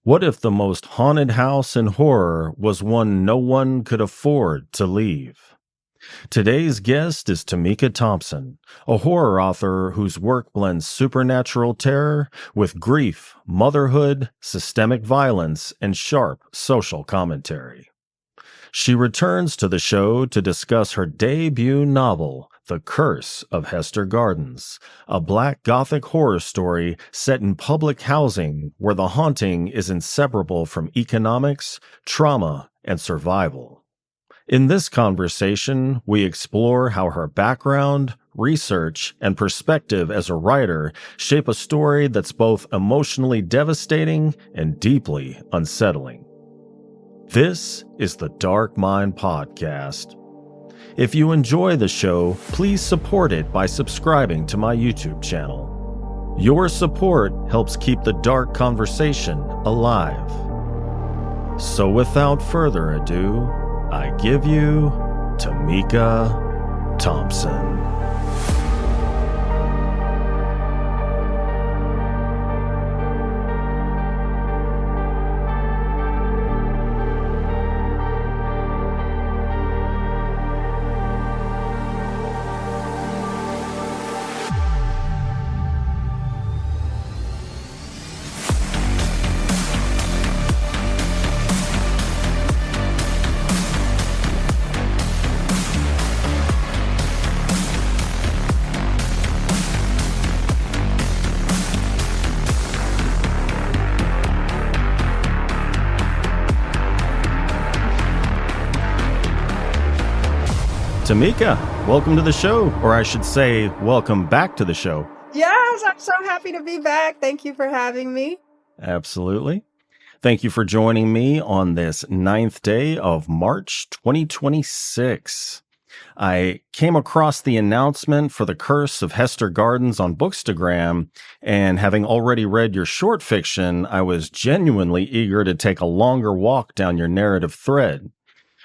What if the most haunted house in horror was one no one could afford to leave? Today's guest is Tamika Thompson, a horror author whose work blends supernatural terror with grief, motherhood, systemic violence, and sharp social commentary. She returns to the show to discuss her debut novel, The Curse of Hester Gardens, a Black Gothic horror story set in public housing where the haunting is inseparable from economics, trauma, and survival. In this conversation, we explore how her background, research, and perspective as a writer shape a story that's both emotionally devastating and deeply unsettling. This is the Dark Mind Podcast. If you enjoy the show, please support it by subscribing to my YouTube channel. Your support helps keep the dark conversation alive. So without further ado, I give you Tamika Thompson. Tamika, welcome to the show, or I should say, welcome back to the show. Yes, I'm so happy to be back. Thank you for having me. Absolutely. Thank you for joining me on this 9th day of March 2026. I came across the announcement for The Curse of Hester Gardens on Bookstagram, and having already read your short fiction, I was genuinely eager to take a longer walk down your narrative thread.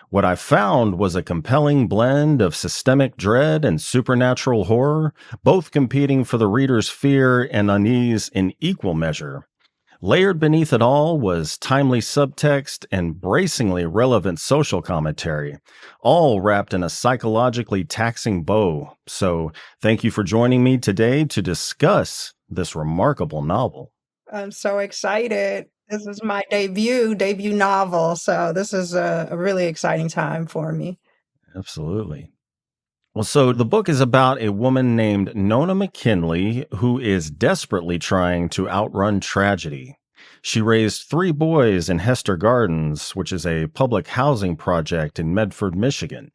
What I found was a compelling blend of systemic dread and supernatural horror, both competing for the reader's fear and unease in equal measure. Layered beneath it all was timely subtext and bracingly relevant social commentary, all wrapped in a psychologically taxing bow. So thank you for joining me today to discuss this remarkable novel. I'm so excited. This is my debut novel. So this is a really exciting time for me. Absolutely. Well, so the book is about a woman named Nona McKinley who is desperately trying to outrun tragedy. She raised 3 boys in Hester Gardens, which is a public housing project in Medford, Michigan.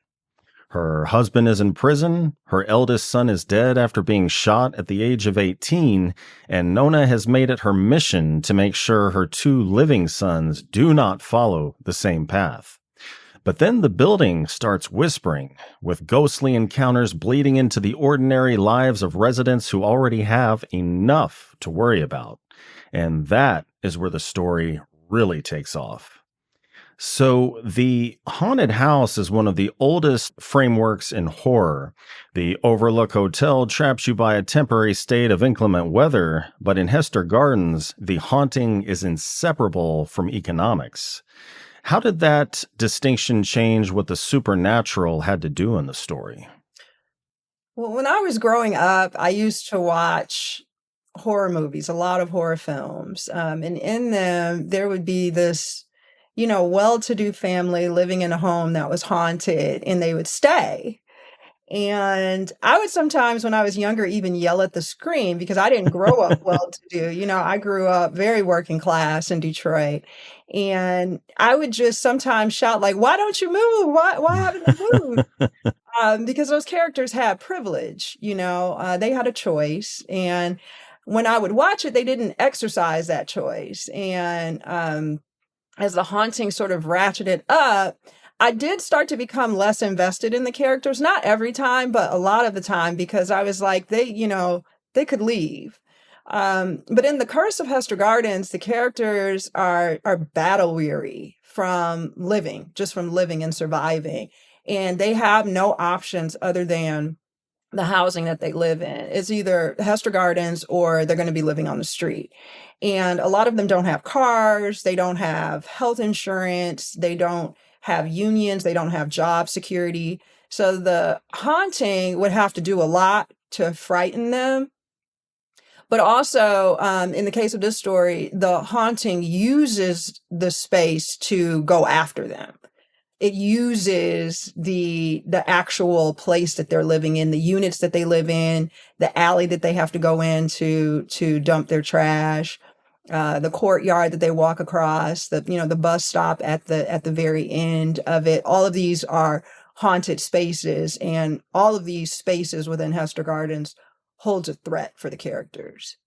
Her husband is in prison, her eldest son is dead after being shot at the age of 18, and Nona has made it her mission to make sure her 2 living sons do not follow the same path. But then the building starts whispering, with ghostly encounters bleeding into the ordinary lives of residents who already have enough to worry about. And that is where the story really takes off. So the haunted house is one of the oldest frameworks in horror. The Overlook Hotel traps you by a temporary state of inclement weather, but in Hester Gardens, the haunting is inseparable from economics. How did that distinction change what the supernatural had to do in the story? Well, when I was growing up, I used to watch horror movies, a lot of horror films. And in them, there would be this well-to-do family living in a home that was haunted, and they would stay. And I would sometimes, when I was younger, even yell at the screen because I didn't grow up well-to-do. I grew up very working class in Detroit. And I would just sometimes shout like, "Why don't you move? Why haven't you moved?" Because those characters had privilege, they had a choice. And when I would watch it, they didn't exercise that choice. And as the haunting sort of ratcheted up, I did start to become less invested in the characters. Not every time, but a lot of the time, because I was like, they could leave. But in The Curse of Hester Gardens, the characters are battle weary from living and surviving. And they have no options other than the housing that they live in. It's either Hester Gardens or they're going to be living on the street. And a lot of them don't have cars, they don't have health insurance, they don't have unions, they don't have job security. So the haunting would have to do a lot to frighten them. But also, in the case of this story, the haunting uses the space to go after them. It uses the actual place that they're living in, the units that they live in, the alley that they have to go in to dump their trash, the courtyard that they walk across, the bus stop at the very end of it. All of these are haunted spaces, and all of these spaces within Hester Gardens holds a threat for the characters.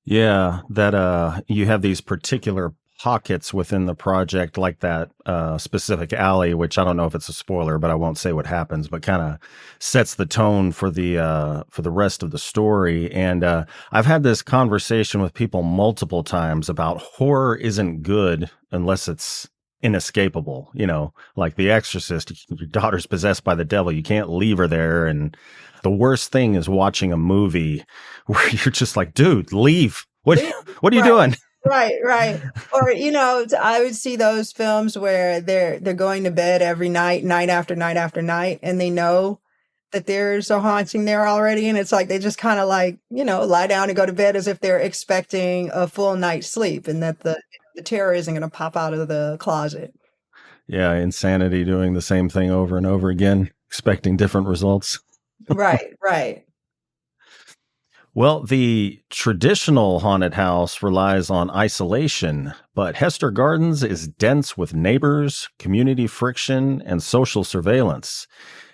Yeah, that you have these particular pockets within the project, like that specific alley, which I don't know if it's a spoiler, but I won't say what happens, but kind of sets the tone for the rest of the story. And I've had this conversation with people multiple times about horror isn't good unless it's inescapable. You know, like The Exorcist, your daughter's possessed by the devil, you can't leave her there, and the worst thing is watching a movie where you're just like, dude, leave. What are you Right, doing? right, right. Or, I would see those films where they're going to bed every night, night after night after night, and they know that there's a haunting there already. And it's like they just kind of like, lie down and go to bed as if they're expecting a full night's sleep and that the terror isn't going to pop out of the closet. Yeah, insanity doing the same thing over and over again, expecting different results. Right, right. Well, the traditional haunted house relies on isolation, but Hester Gardens is dense with neighbors, community friction, and social surveillance.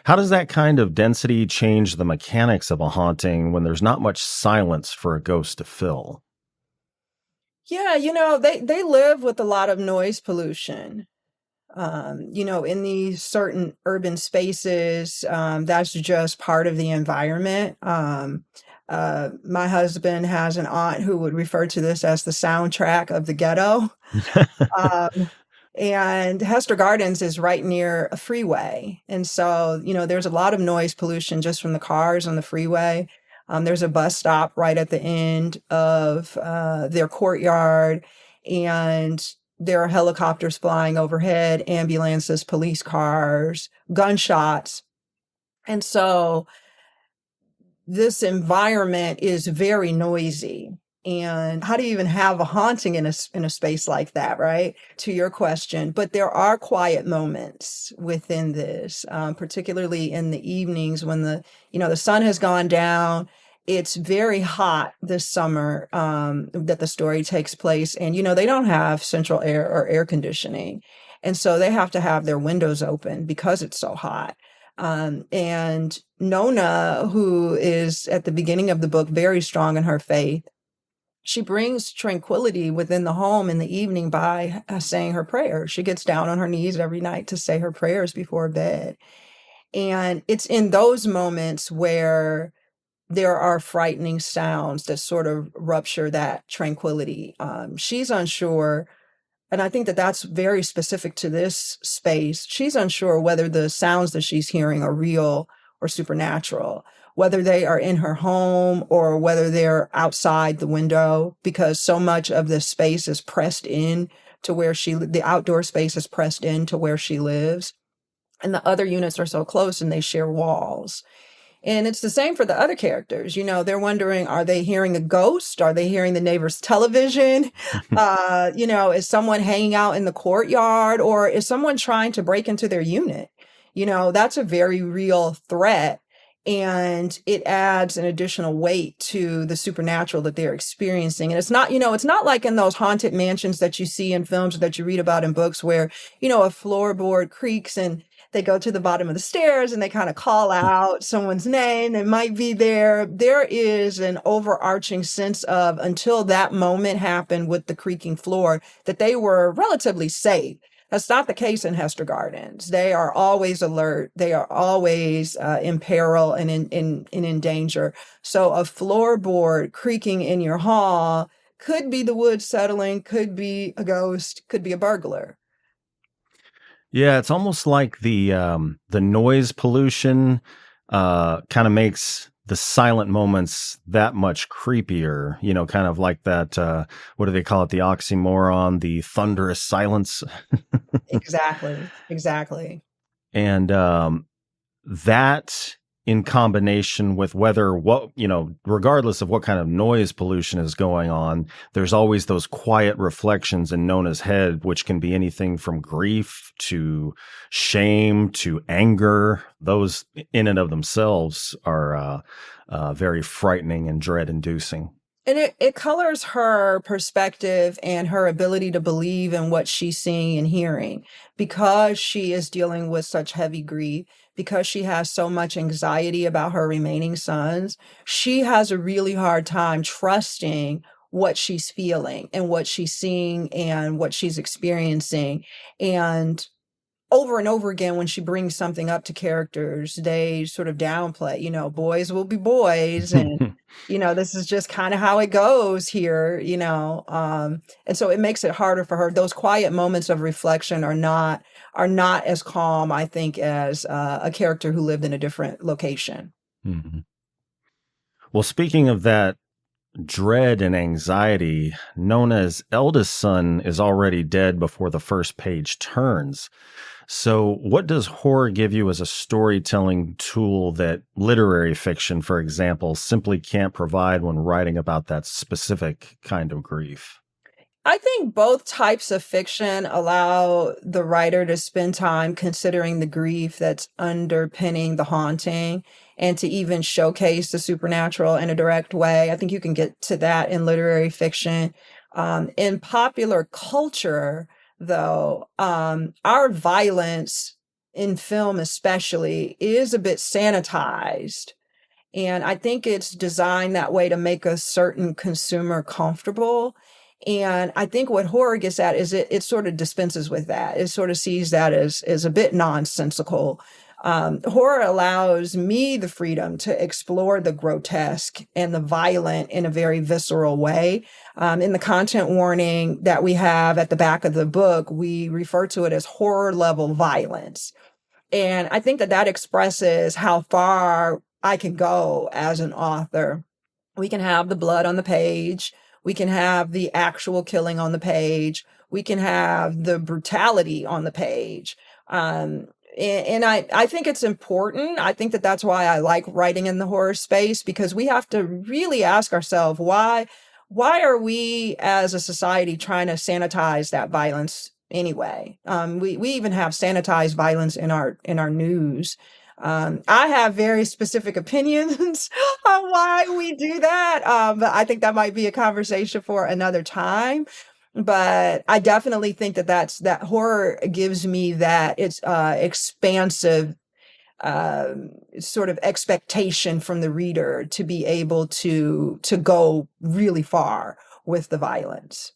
How does that kind of density change the mechanics of a haunting when there's not much silence for a ghost to fill? Yeah, they live with a lot of noise pollution. In these certain urban spaces, that's just part of the environment. My husband has an aunt who would refer to this as the soundtrack of the ghetto. Um, and Hester Gardens is right near a freeway. And so, there's a lot of noise pollution just from the cars on the freeway. There's a bus stop right at the end of their courtyard, and there are helicopters flying overhead, ambulances, police cars, gunshots. And so this environment is very noisy. And how do you even have a haunting in a space like that, right? To your question, but there are quiet moments within this, particularly in the evenings when the sun has gone down. It's very hot this summer, that the story takes place, and they don't have central air or air conditioning, and so they have to have their windows open because it's so hot. And Nona, who is at the beginning of the book very strong in her faith, she brings tranquility within the home in the evening by saying her prayers. She gets down on her knees every night to say her prayers before bed. And it's in those moments where there are frightening sounds that sort of rupture that tranquility. She's unsure, and I think that that's very specific to this space. She's unsure whether the sounds that she's hearing are real or supernatural, whether they are in her home or whether they're outside the window, because so much of the space is pressed in to the outdoor space is pressed in to where she lives. And the other units are so close and they share walls. And it's the same for the other characters. They're wondering, are they hearing a ghost? Are they hearing the neighbor's television? Is someone hanging out in the courtyard, or is someone trying to break into their unit? That's a very real threat. And it adds an additional weight to the supernatural that they're experiencing. And it's not like in those haunted mansions that you see in films or that you read about in books where, a floorboard creaks and they go to the bottom of the stairs and they kind of call out someone's name that might be there. There is an overarching sense of, until that moment happened with the creaking floor, that they were relatively safe. That's not the case in Hester Gardens. They are always alert. They are always in peril and in danger. So a floorboard creaking in your hall could be the wood settling, could be a ghost, could be a burglar. Yeah, it's almost like the noise pollution kind of makes the silent moments that much creepier, kind of like that, what do they call it? The oxymoron, the thunderous silence. Exactly. Exactly. And that in combination with whether regardless of what kind of noise pollution is going on, there's always those quiet reflections in Nona's head, which can be anything from grief to shame to anger. Those in and of themselves are very frightening and dread inducing. And it colors her perspective and her ability to believe in what she's seeing and hearing because she is dealing with such heavy grief, because she has so much anxiety about her remaining sons. She has a really hard time trusting what she's feeling and what she's seeing and what she's experiencing. And over and over again, when she brings something up to characters, they sort of downplay, boys will be boys. And, this is just kind of how it goes here, and so it makes it harder for her. Those quiet moments of reflection are not as calm, I think, as a character who lived in a different location. Mhm. Well, speaking of that dread and anxiety, Nona's eldest son is already dead before the first page turns. So, what does horror give you as a storytelling tool that literary fiction, for example, simply can't provide when writing about that specific kind of grief? I think both types of fiction allow the writer to spend time considering the grief that's underpinning the haunting and to even showcase the supernatural in a direct way. I think you can get to that in literary fiction. In popular culture, though, our violence in film, especially, is a bit sanitized. And I think it's designed that way to make a certain consumer comfortable. And I think what horror gets at is it sort of dispenses with that. It sort of sees that as a bit nonsensical. Horror allows me the freedom to explore the grotesque and the violent in a very visceral way. In the content warning that we have at the back of the book, we refer to it as horror level violence. And I think that expresses how far I can go as an author. We can have the blood on the page. We can have the actual killing on the page. We can have the brutality on the page. And I think it's important. I think that that's why I like writing in the horror space, because we have to really ask ourselves why are we as a society trying to sanitize that violence anyway? We even have sanitized violence in our news. I have very specific opinions on why we do that. But I think that might be a conversation for another time. But I definitely think that horror gives me that it's expansive sort of expectation from the reader to be able to go really far with the violence.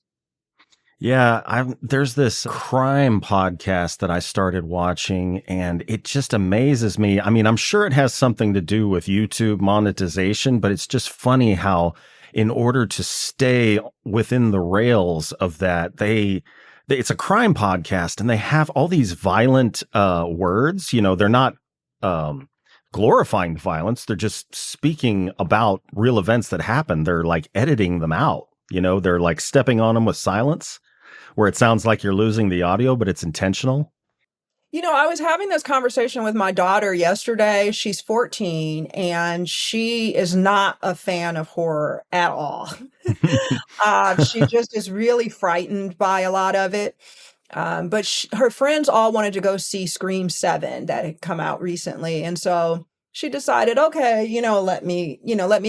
Yeah, there's this crime podcast that I started watching, and it just amazes me. I mean, I'm sure it has something to do with YouTube monetization, but it's just funny how, in order to stay within the rails of that, it's a crime podcast, and they have all these violent words. They're not um, glorifying violence; they're just speaking about real events that happen. They're like editing them out. They're like stepping on them with silence where it sounds like you're losing the audio, but it's intentional. I was having this conversation with my daughter yesterday. She's 14 and she is not a fan of horror at all. She just is really frightened by a lot of it. But her friends all wanted to go see Scream 7 that had come out recently. And so she decided, okay, let me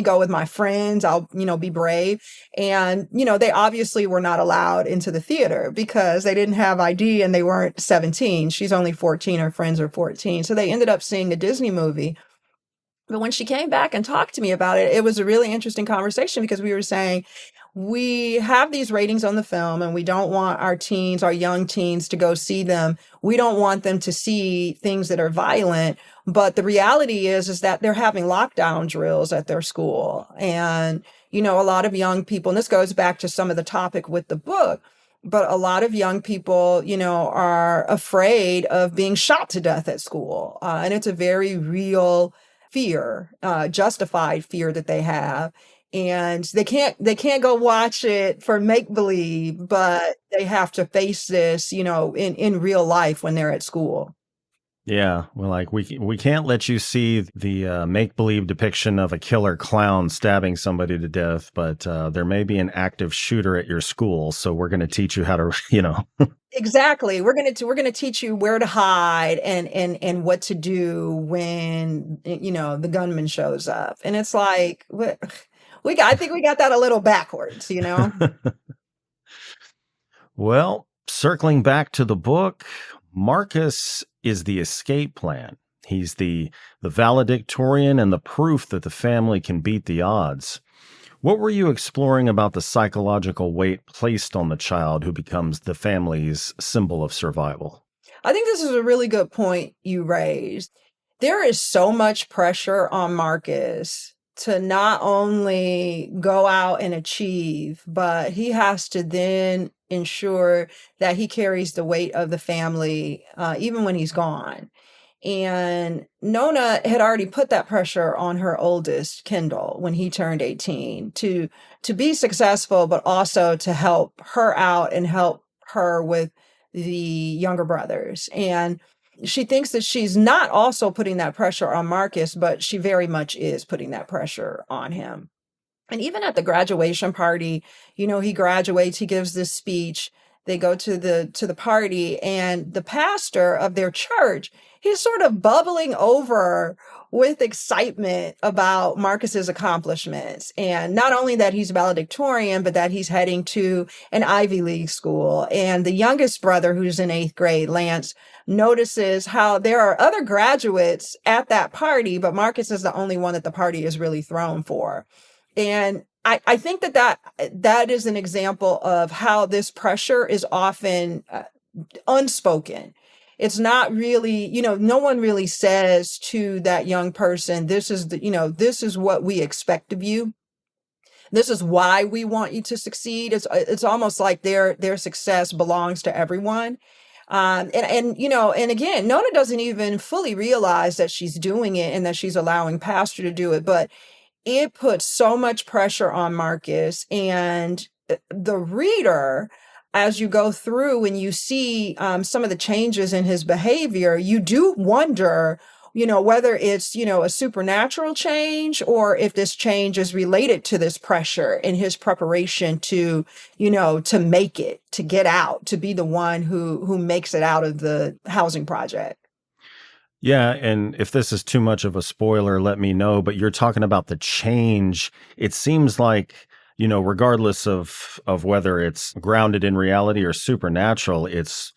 go with my friends. I'll, be brave. And, they obviously were not allowed into the theater because they didn't have ID and they weren't 17. She's only 14. Her friends are 14. So they ended up seeing a Disney movie. But when she came back and talked to me about it, it was a really interesting conversation because we were saying, we have these ratings on the film and we don't want our young teens to go see them. We don't want them to see things that are violent. But the reality is that they're having lockdown drills at their school. And, a lot of young people, and this goes back to some of the topic with the book, but a lot of young people, are afraid of being shot to death at school. And it's a very real fear, justified fear that they have. And they can't go watch it for make believe, but they have to face this, in real life when they're at school. Yeah, well, like we can't let you see the make believe depiction of a killer clown stabbing somebody to death, but there may be an active shooter at your school, so we're going to teach you how to, Exactly. We're gonna teach you where to hide and what to do when the gunman shows up. And it's like I think we got that a little backwards. Well, circling back to the book, Marcus is the escape plan. He's the valedictorian and the proof that the family can beat the odds. What were you exploring about the psychological weight placed on the child who becomes the family's symbol of survival? I think this is a really good point you raised. There is so much pressure on Marcus to not only go out and achieve, but he has to then ensure that he carries the weight of the family, even when he's gone. And Nona had already put that pressure on her oldest, Kendall, when he turned 18 to be successful, but also to help her out and help her with the younger brothers. And she thinks that she's not also putting that pressure on Marcus, but she very much is putting that pressure on him. And even at the graduation party, he graduates, he gives this speech, they go to the party, and the pastor of their church, he's sort of bubbling over with excitement about Marcus's accomplishments. And not only that he's valedictorian, but that he's heading to an Ivy League school. And the youngest brother, who's in 8th grade, Lance, notices how there are other graduates at that party, but Marcus is the only one that the party is really thrown for. And I think that is an example of how this pressure is often unspoken. It's not really, no one really says to that young person, this is what we expect of you. This is why we want you to succeed. It's almost like their success belongs to everyone. And again, Nona doesn't even fully realize that she's doing it and that she's allowing Pastor to do it, but it puts so much pressure on Marcus and the reader. As you go through and you see some of the changes in his behavior, you do wonder, whether it's, a supernatural change or if this change is related to this pressure in his preparation to make it, to get out, to be the one who makes it out of the housing project. Yeah, and if this is too much of a spoiler, let me know. But you're talking about the change. It seems like, regardless of whether it's grounded in reality or supernatural, it's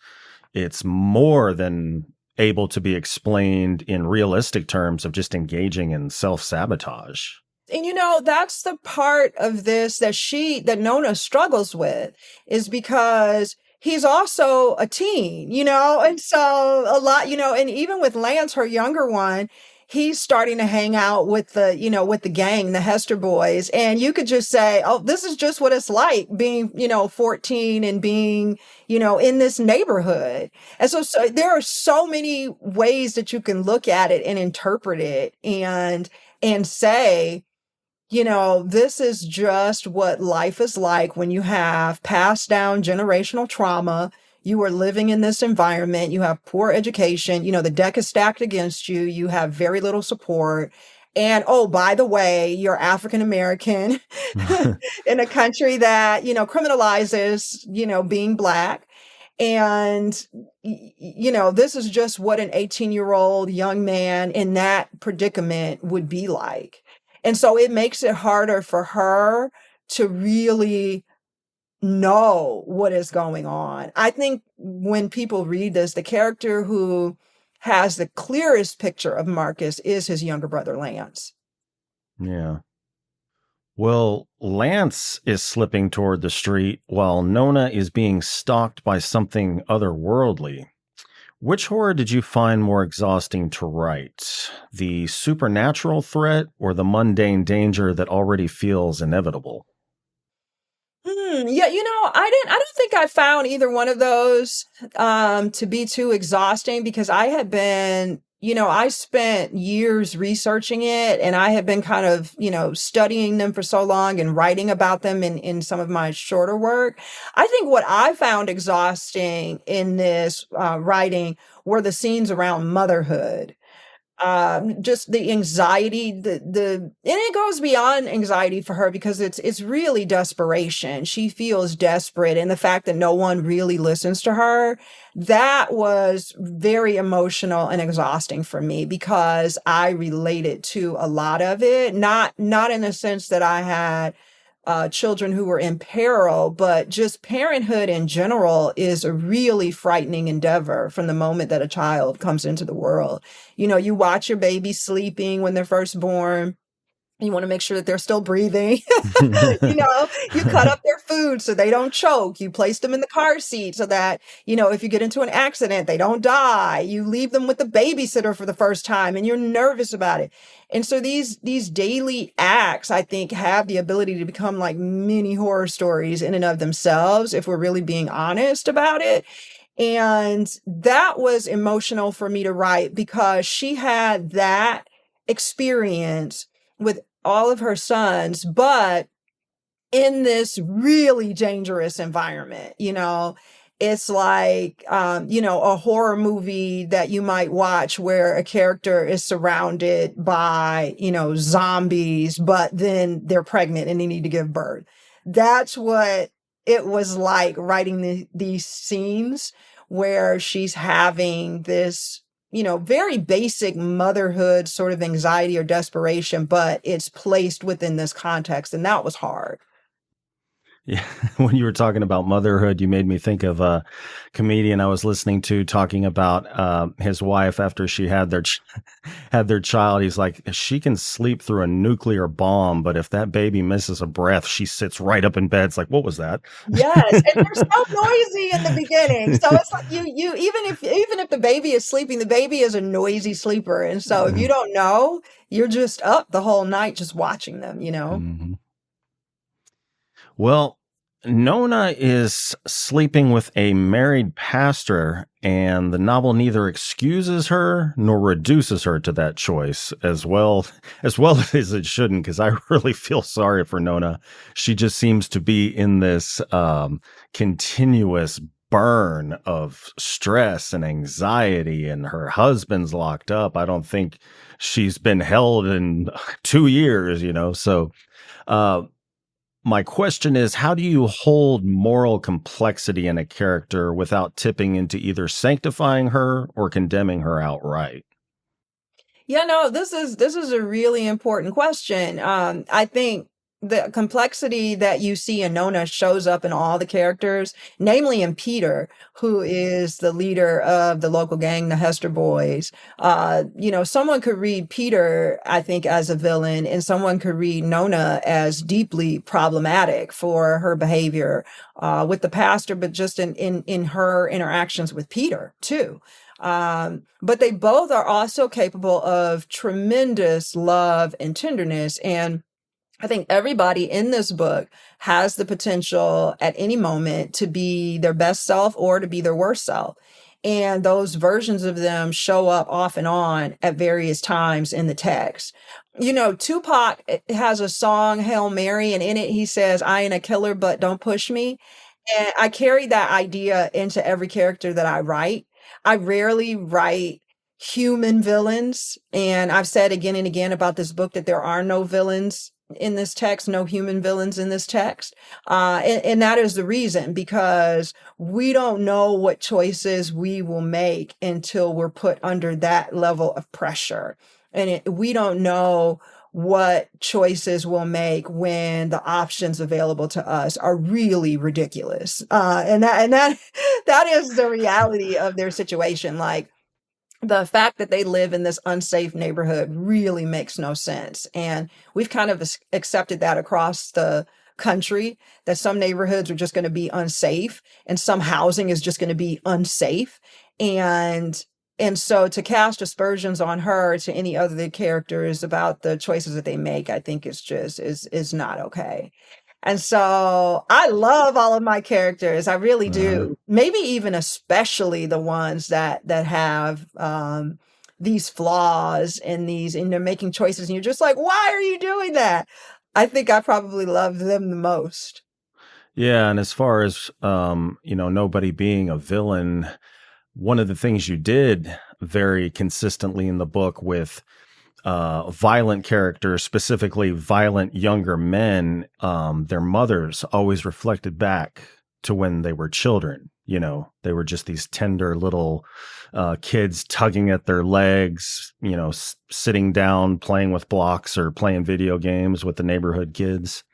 more than able to be explained in realistic terms of just engaging in self-sabotage. And that's the part of this that Nona struggles with, is because he's also a teen, and so a lot, and even with Lance, her younger one, he's starting to hang out with the gang, the Hester boys. And you could just say, oh, this is just what it's like being, 14 and being, in this neighborhood. And so there are so many ways that you can look at it and interpret it and say, this is just what life is like when you have passed down generational trauma. You are living in this environment. You have poor education. The deck is stacked against you. You have very little support. And oh, by the way, you're African American in a country that, criminalizes, being Black. And, this is just what an 18-year-old young man in that predicament would be like. And so it makes it harder for her to really know what is going on. I think when people read this, the character who has the clearest picture of Marcus is his younger brother, Lance. Yeah. Well, Lance is slipping toward the street while Nona is being stalked by something otherworldly. Which horror did you find more exhausting to write? The supernatural threat or the mundane danger that already feels inevitable? Yeah, I don't think I found either one of those to be too exhausting, because I had been I spent years researching it, and I have been kind of, studying them for so long and writing about them in some of my shorter work. I think what I found exhausting in this writing were the scenes around motherhood, just the anxiety, and it goes beyond anxiety for her because it's really desperation. She feels desperate, and the fact that no one really listens to her, that was very emotional and exhausting for me because I related to a lot of it, not in the sense that I had children who were in peril, but just parenthood in general is a really frightening endeavor from the moment that a child comes into the world. You watch your baby sleeping when they're first born. You want to make sure that they're still breathing. You cut up their food so they don't choke. You place them in the car seat so that, if you get into an accident, they don't die. You leave them with the babysitter for the first time and you're nervous about it. And so these daily acts, I think, have the ability to become like mini horror stories in and of themselves, if we're really being honest about it. And that was emotional for me to write because she had that experience with all of her sons, but in this really dangerous environment. It's like, a horror movie that you might watch where a character is surrounded by, zombies, but then they're pregnant and they need to give birth. That's what it was like writing these scenes where she's having this, very basic motherhood sort of anxiety or desperation, but it's placed within this context. And that was hard. Yeah, when you were talking about motherhood, you made me think of a comedian I was listening to talking about his wife after she had had their child. He's like, she can sleep through a nuclear bomb, but if that baby misses a breath, she sits right up in bed. It's like, what was that? Yes, and they're so noisy in the beginning. So it's like you even if the baby is sleeping, the baby is a noisy sleeper. And so if you don't know, you're just up the whole night just watching them. Mhm. Well, Nona is sleeping with a married pastor, and the novel neither excuses her nor reduces her to that choice, as well as it shouldn't, because I really feel sorry for Nona. She just seems to be in this continuous burn of stress and anxiety, and her husband's locked up. I don't think she's been held in 2 years, so. Uh, my question is, how do you hold moral complexity in a character without tipping into either sanctifying her or condemning her outright? Yeah, no, this is a really important question. I think the complexity that you see in Nona shows up in all the characters, namely in Peter, who is the leader of the local gang, the Hester Boys. Someone could read Peter, I think, as a villain, and someone could read Nona as deeply problematic for her behavior with the pastor, but just in her interactions with Peter too. But they both are also capable of tremendous love and tenderness. And I think everybody in this book has the potential at any moment to be their best self or to be their worst self. And those versions of them show up off and on at various times in the text. Tupac has a song, Hail Mary, and in it he says, I ain't a killer, but don't push me. And I carry that idea into every character that I write. I rarely write human villains. And I've said again and again about this book that there are no villains in this text, no human villains in this text. And that is the reason, because we don't know what choices we will make until we're put under that level of pressure. And we don't know what choices we'll make when the options available to us are really ridiculous. And that that is the reality of their situation. Like, the fact that they live in this unsafe neighborhood really makes no sense. And we've kind of accepted that across the country, that some neighborhoods are just going to be unsafe and some housing is just going to be unsafe. And so to cast aspersions on her to any other characters about the choices that they make, I think is not okay. And so I love all of my characters. I really Uh, do. Maybe even especially the ones that have these flaws and they're making choices and you're just like, why are you doing that? I think I probably love them the most. Yeah, and as far as nobody being a villain, one of the things you did very consistently in the book with violent characters, specifically violent younger men, their mothers always reflected back to when they were children. They were just these tender little kids tugging at their legs, sitting down, playing with blocks or playing video games with the neighborhood kids.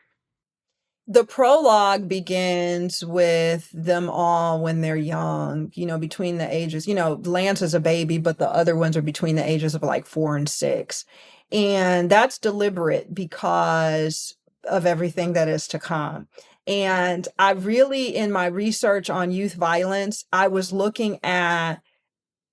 The prologue begins with them all when they're young, between the ages, Lance is a baby, but the other ones are between the ages of like 4 and 6. And that's deliberate because of everything that is to come. And I really, in my research on youth violence, I was looking at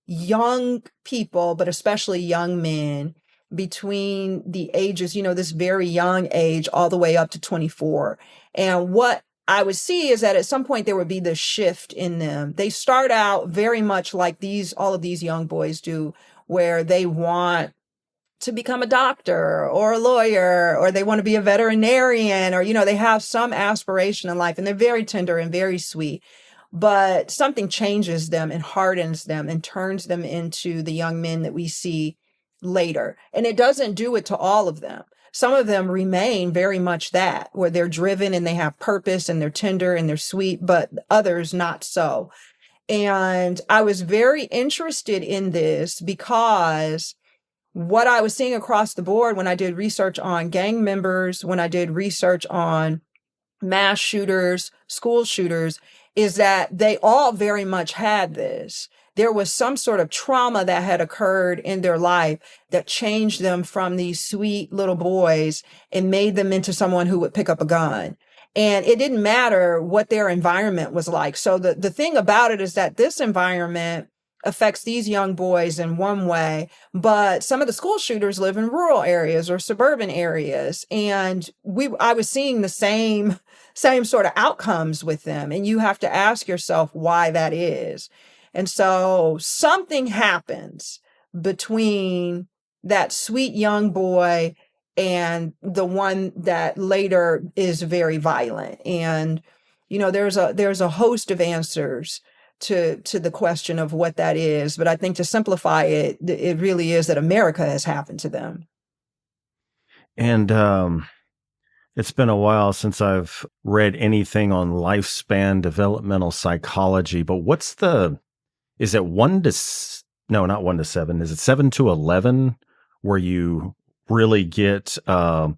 young people, but especially young men between the ages, this very young age, all the way up to 24. And what I would see is that at some point there would be this shift in them. They start out very much like all of these young boys do, where they want to become a doctor or a lawyer, or they want to be a veterinarian, or, they have some aspiration in life and they're very tender and very sweet. But something changes them and hardens them and turns them into the young men that we see later. And it doesn't do it to all of them. Some of them remain very much that, where they're driven and they have purpose and they're tender and they're sweet, but others not so. And I was very interested in this because what I was seeing across the board when I did research on gang members, when I did research on mass shooters, school shooters, is that they all very much had this. There was some sort of trauma that had occurred in their life that changed them from these sweet little boys and made them into someone who would pick up a gun. And it didn't matter what their environment was like. So the thing about it is that this environment affects these young boys in one way, but some of the school shooters live in rural areas or suburban areas. And I was seeing the same sort of outcomes with them. And you have to ask yourself why that is. And so something happens between that sweet young boy and the one that later is very violent. And, there's a host of answers to the question of what that is. But I think to simplify it, it really is that America has happened to them. And it's been a while since I've read anything on lifespan developmental psychology, but is it no, not 1 to 7. Is it 7 to 11 where you really get kind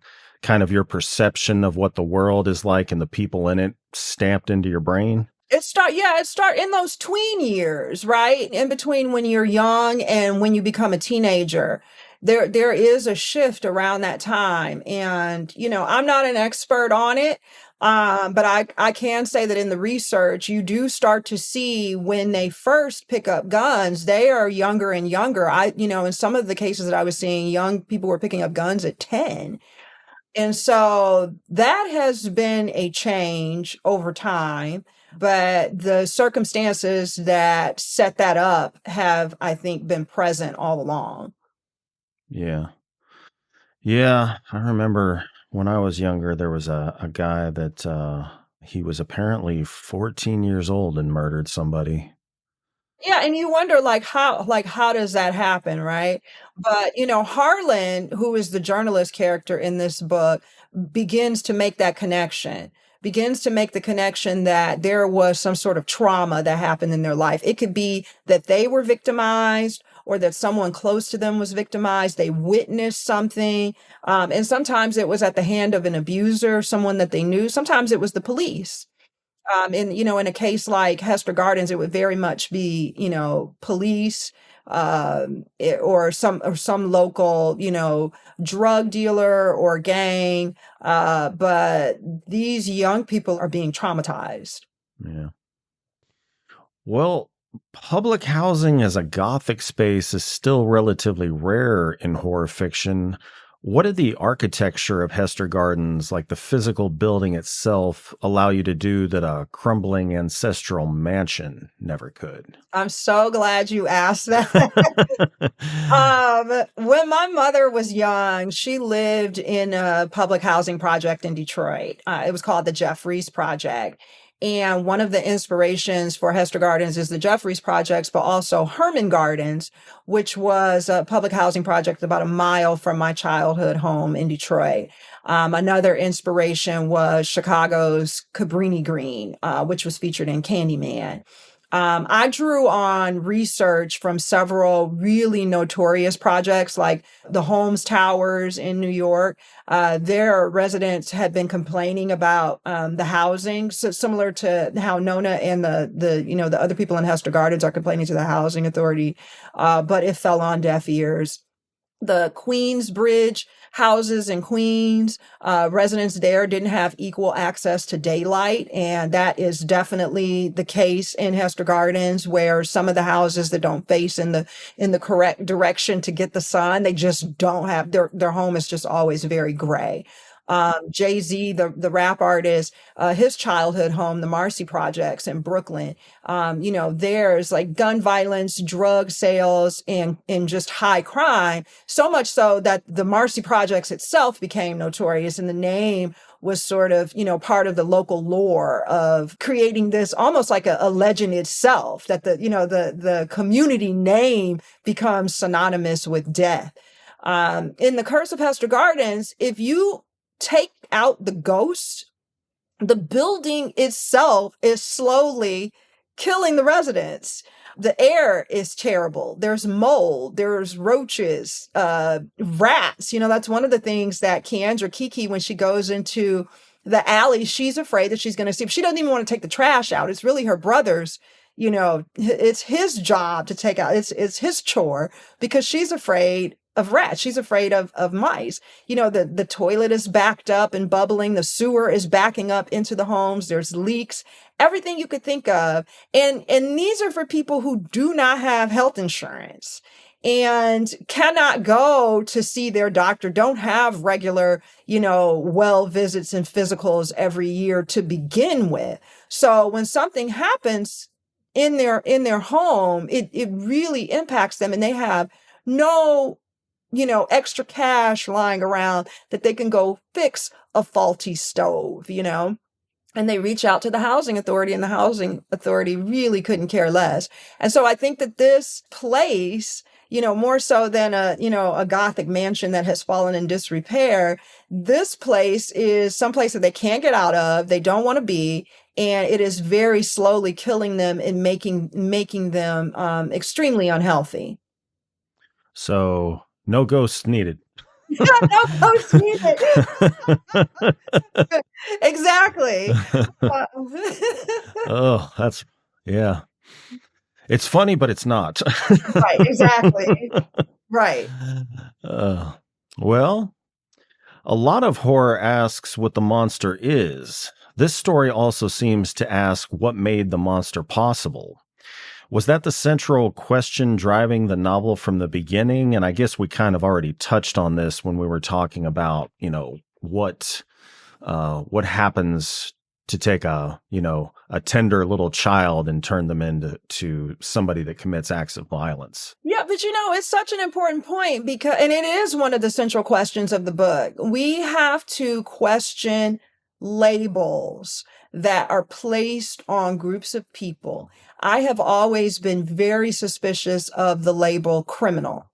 of your perception of what the world is like and the people in it stamped into your brain? It start in those tween years, right? In between when you're young and when you become a teenager. There is a shift around that time. And, I'm not an expert on it. But I can say that in the research, you do start to see when they first pick up guns, they are younger and younger. In some of the cases that I was seeing, young people were picking up guns at 10. And so that has been a change over time, but the circumstances that set that up have, I think, been present all along. Yeah. Yeah. I remember when I was younger, there was a guy that he was apparently 14 years old and murdered somebody. Yeah, and you wonder how does that happen, right? But Harlan, who is the journalist character in this book, begins to make that connection. Begins to make the connection that there was some sort of trauma that happened in their life. It could be that they were victimized or that someone close to them was victimized. They witnessed something. And sometimes it was at the hand of an abuser, someone that they knew. Sometimes it was the police. In a case like Hester Gardens, it would very much be, police, or some local, drug dealer or gang. But these young people are being traumatized. Yeah. Well, public housing as a Gothic space is still relatively rare in horror fiction. What did the architecture of Hester Gardens, like the physical building itself, allow you to do that a crumbling ancestral mansion never could? I'm so glad you asked that. When my mother was young, she lived in a public housing project in Detroit. It was called the Jeffries Project. And one of the inspirations for Hester Gardens is the Jeffries projects, but also Herman Gardens, which was a public housing project about a mile from my childhood home in Detroit. Another inspiration was Chicago's Cabrini Green, which was featured in Candyman. I drew on research from several really notorious projects like the Holmes Towers in New York. Their residents had been complaining about the housing, so similar to how Nona and the other people in Hester Gardens are complaining to the housing authority, but it fell on deaf ears. The Queensbridge houses in Queens, residents there didn't have equal access to daylight. And that is definitely the case in Hester Gardens, where some of the houses that don't face in the correct direction to get the sun, they just don't have their home is just always very gray. Jay-Z, the rap artist, his childhood home, the Marcy Projects in Brooklyn, there's like gun violence, drug sales, and just high crime. So much so that the Marcy Projects itself became notorious, and the name was sort of, part of the local lore of creating this almost like a legend itself, that the community name becomes synonymous with death. In the Curse of Hester Gardens, if you take out the ghost, the building itself is slowly killing the residents. The air is terrible. There's mold, there's roaches, rats. That's one of the things that Keandra Kiki, when she goes into the alley, she's afraid that she's going to see. She doesn't even want to take the trash out. It's really her brother's. It's his job to take out. It's his chore, because she's afraid of rats. She's afraid of mice. The toilet is backed up and bubbling. The sewer is backing up into the homes. There's leaks, everything you could think of. And these are for people who do not have health insurance and cannot go to see their doctor, don't have regular, well visits and physicals every year to begin with. So when something happens in their home, it really impacts them, and they have no extra cash lying around that they can go fix a faulty stove, and they reach out to the housing authority, and the housing authority really couldn't care less. And so I think that this place, more so than a Gothic mansion that has fallen in disrepair, this place is someplace that they can't get out of. They don't want to be. And it is very slowly killing them and making them extremely unhealthy. So no ghosts needed. No ghosts needed. Exactly. Oh, yeah. It's funny, but it's not. Right, exactly. Right. Well, a lot of horror asks what the monster is. This story also seems to ask what made the monster possible. Was that the central question driving the novel from the beginning? And I guess we kind of already touched on this when we were talking about, what happens to take a tender little child and turn them into somebody that commits acts of violence. Yeah, but it's such an important point, and it is one of the central questions of the book. We have to question labels that are placed on groups of people. I have always been very suspicious of the label criminal,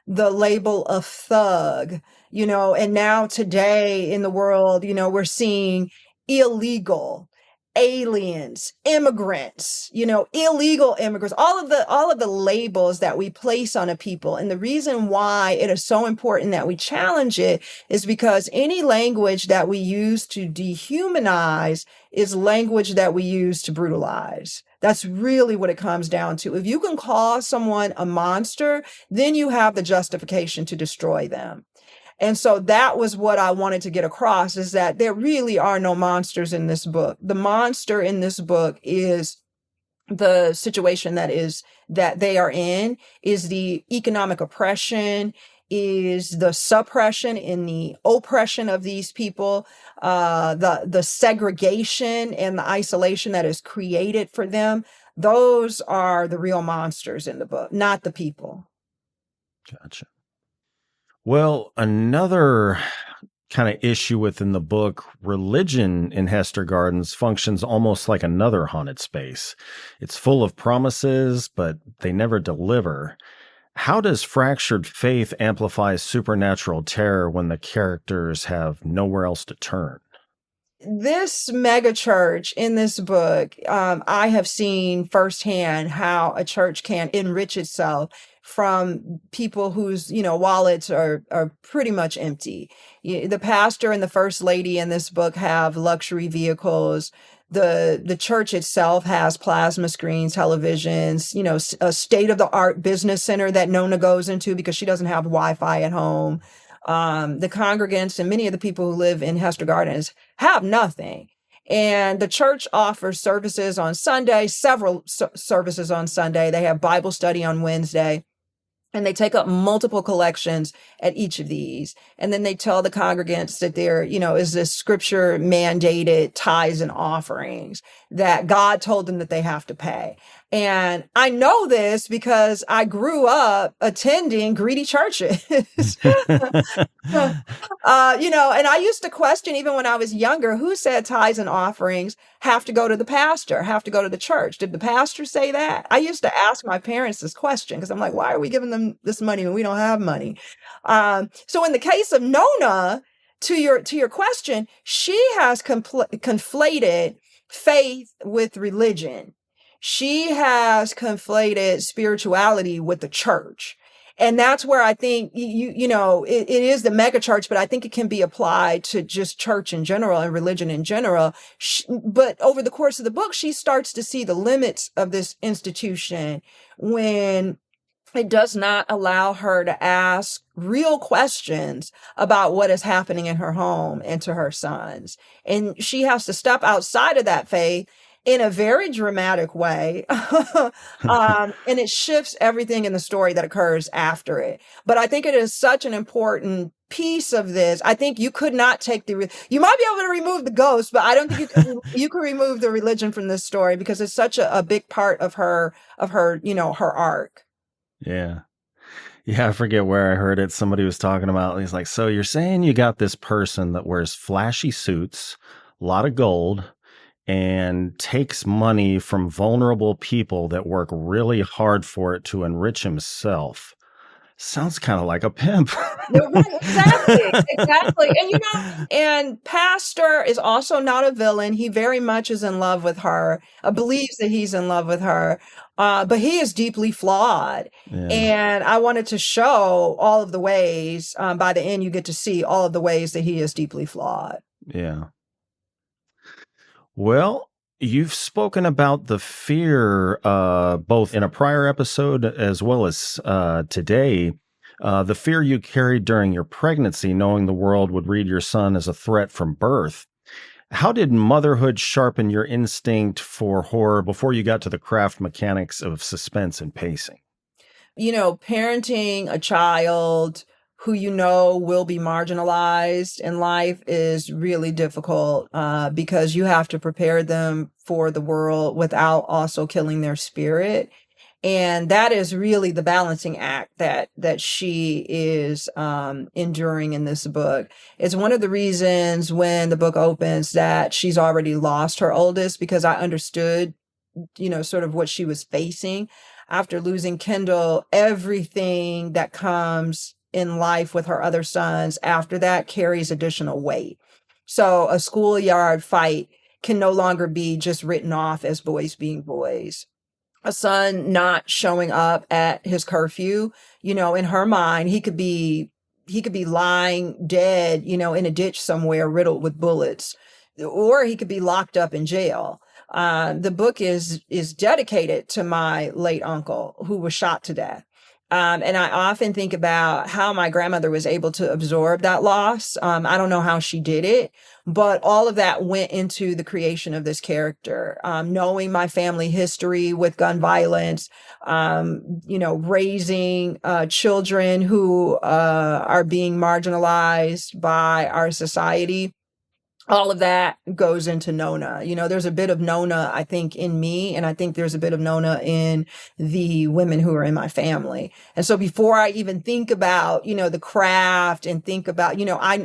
the label of thug, and now today in the world, we're seeing illegal, aliens, immigrants, illegal immigrants, all of the labels that we place on a people. And the reason why it is so important that we challenge it is because any language that we use to dehumanize is language that we use to brutalize. That's really what it comes down to. If you can call someone a monster, then you have the justification to destroy them. And so that was what I wanted to get across, is that there really are no monsters in this book. The monster in this book is the situation that they are in, is the economic oppression, is the suppression and the oppression of these people, the segregation and the isolation that is created for them. Those are the real monsters in the book, not the people. Gotcha. Well, another kind of issue within the book, religion in Hester Gardens functions almost like another haunted space. It's full of promises, but they never deliver. How does fractured faith amplify supernatural terror when the characters have nowhere else to turn? This mega church in this book, I have seen firsthand how a church can enrich itself from people whose, wallets are pretty much empty. The pastor and the first lady in this book have luxury vehicles. The church itself has plasma screens, televisions, a state of the art business center that Nona goes into because she doesn't have Wi-Fi at home. The congregants and many of the people who live in Hester Gardens have nothing. And the church offers services on Sunday, several services on Sunday. They have Bible study on Wednesday. And they take up multiple collections at each of these. And then they tell the congregants that there, is this scripture mandated tithes and offerings that God told them that they have to pay. And I know this because I grew up attending greedy churches. And I used to question, even when I was younger, who said tithes and offerings have to go to the pastor, have to go to the church? Did the pastor say that? I used to ask my parents this question because I'm like, why are we giving them this money when we don't have money? So in the case of Nona, to your question, she has conflated faith with religion. She has conflated spirituality with the church. And that's where I think it is the mega church, but I think it can be applied to just church in general and religion in general. But over the course of the book, she starts to see the limits of this institution when it does not allow her to ask real questions about what is happening in her home and to her sons. And she has to step outside of that faith in a very dramatic way. And it shifts everything in the story that occurs after it. But I think it is such an important piece of this. I think you could not take you might be able to remove the ghost, but I don't think you could remove the religion from this story because it's such a big part of her, her arc. Yeah. Yeah, I forget where I heard it. Somebody was talking about, he's like, so you're saying you got this person that wears flashy suits, a lot of gold, and takes money from vulnerable people that work really hard for it to enrich himself. Sounds kind of like a pimp. Right, exactly. And Pastor is also not a villain. He very much is in love with her, believes that he's in love with her, but he is deeply flawed. Yeah. And I wanted to show all of the ways, by the end, you get to see all of the ways that he is deeply flawed. Yeah. Well, you've spoken about the fear, both in a prior episode as well as today, the fear you carried during your pregnancy, knowing the world would read your son as a threat from birth. How did motherhood sharpen your instinct for horror before you got to the craft mechanics of suspense and pacing? Parenting a child who will be marginalized in life is really difficult because you have to prepare them for the world without also killing their spirit. And that is really the balancing act that she is enduring in this book. It's one of the reasons when the book opens that she's already lost her oldest, because I understood, sort of what she was facing after losing Kendall. Everything that comes in life with her other sons after that carries additional weight. So a schoolyard fight can no longer be just written off as boys being boys. A son not showing up at his curfew, in her mind, he could be lying dead, in a ditch somewhere riddled with bullets, or he could be locked up in jail. The book is dedicated to my late uncle who was shot to death. And I often think about how my grandmother was able to absorb that loss. I don't know how she did it, but all of that went into the creation of this character. Knowing my family history with gun violence, raising children who are being marginalized by our society, all of that goes into Nona. There's a bit of Nona, I think, in me, and I think there's a bit of Nona in the women who are in my family. And so before I even think about, the craft and think about,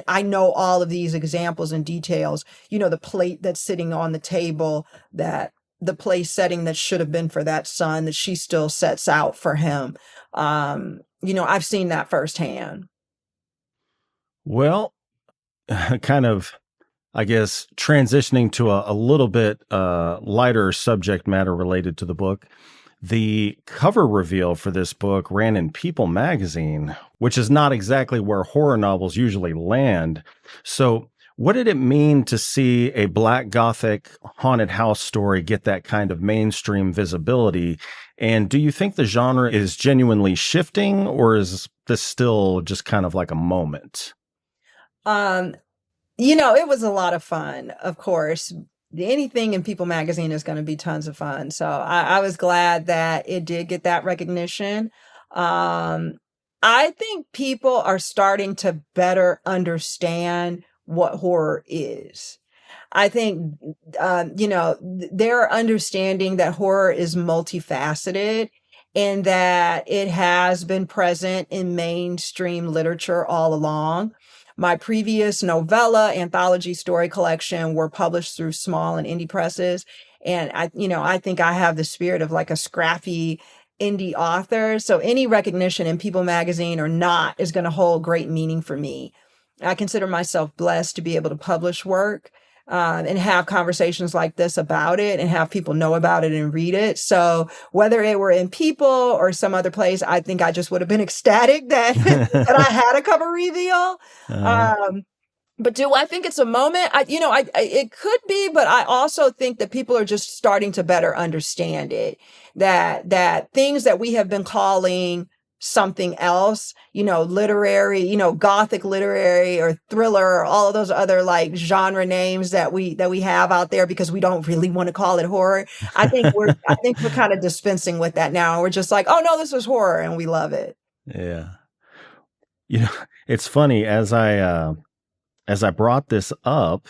I know all of these examples and details, the plate that's sitting on the table, that the place setting that should have been for that son that she still sets out for him. I've seen that firsthand. Well, kind of, I guess, transitioning to a little bit lighter subject matter related to the book. The cover reveal for this book ran in People magazine, which is not exactly where horror novels usually land. So, what did it mean to see a Black Gothic haunted house story get that kind of mainstream visibility? And do you think the genre is genuinely shifting, or is this still just kind of like a moment? Um, it was a lot of fun, of course. Anything in People magazine is going to be tons of fun. So I was glad that it did get that recognition. Um, I think people are starting to better understand what horror is. I think, they're understanding that horror is multifaceted and that it has been present in mainstream literature all along. My previous novella anthology story collection were published through small and indie presses. And I think I have the spirit of like a scrappy indie author. So any recognition in People magazine or not is going to hold great meaning for me. I consider myself blessed to be able to publish work and have conversations like this about it and have people know about it and read it. So whether it were in People or some other place, I think I just would have been ecstatic that, that I had a cover reveal. uh, Um, but do I think it's a moment? It could be, but I also think that people are just starting to better understand it. That things that we have been calling something else, literary, Gothic literary or thriller, or all of those other like genre names that we have out there because we don't really want to call it horror. I think we're kind of dispensing with that now. We're just like, oh no, this is horror, and we love it. yeah. You know, it's funny as I brought this up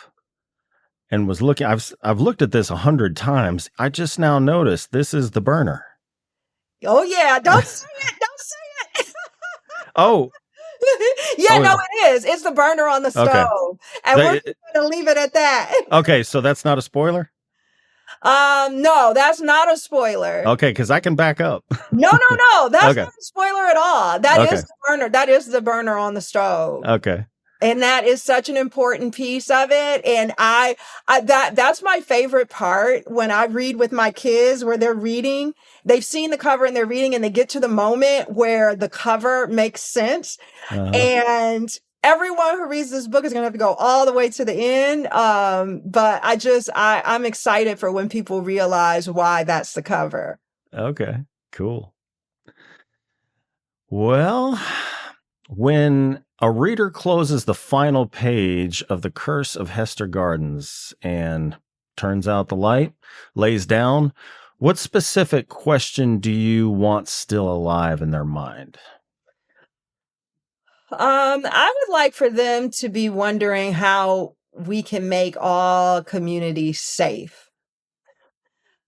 and was looking, I've looked at this 100 times. I just now noticed this is the burner. Oh yeah, don't say it. Don't say it. Oh, Yeah, no, oh, it is. It's the burner on the okay. stove. And we're That, just gonna leave it at that. okay, so that's not a spoiler. No, that's not a spoiler. Okay, because I can back up. No, no, no, that's Okay, not a spoiler at all. That okay, is the burner. That is the burner on the stove. okay. And that is such an important piece of it. And that's my favorite part when I read with my kids where they're reading, they've seen the cover and they're reading and they get to the moment where the cover makes sense. Uh, And everyone who reads this book is going to have to go all the way to the end. But I'm excited for when people realize why that's the cover. okay, cool. Well, when a reader closes the final page of The Curse of Hester Gardens and turns out the light, lays down, what specific question do you want still alive in their mind? I would like for them to be wondering how we can make all communities safe.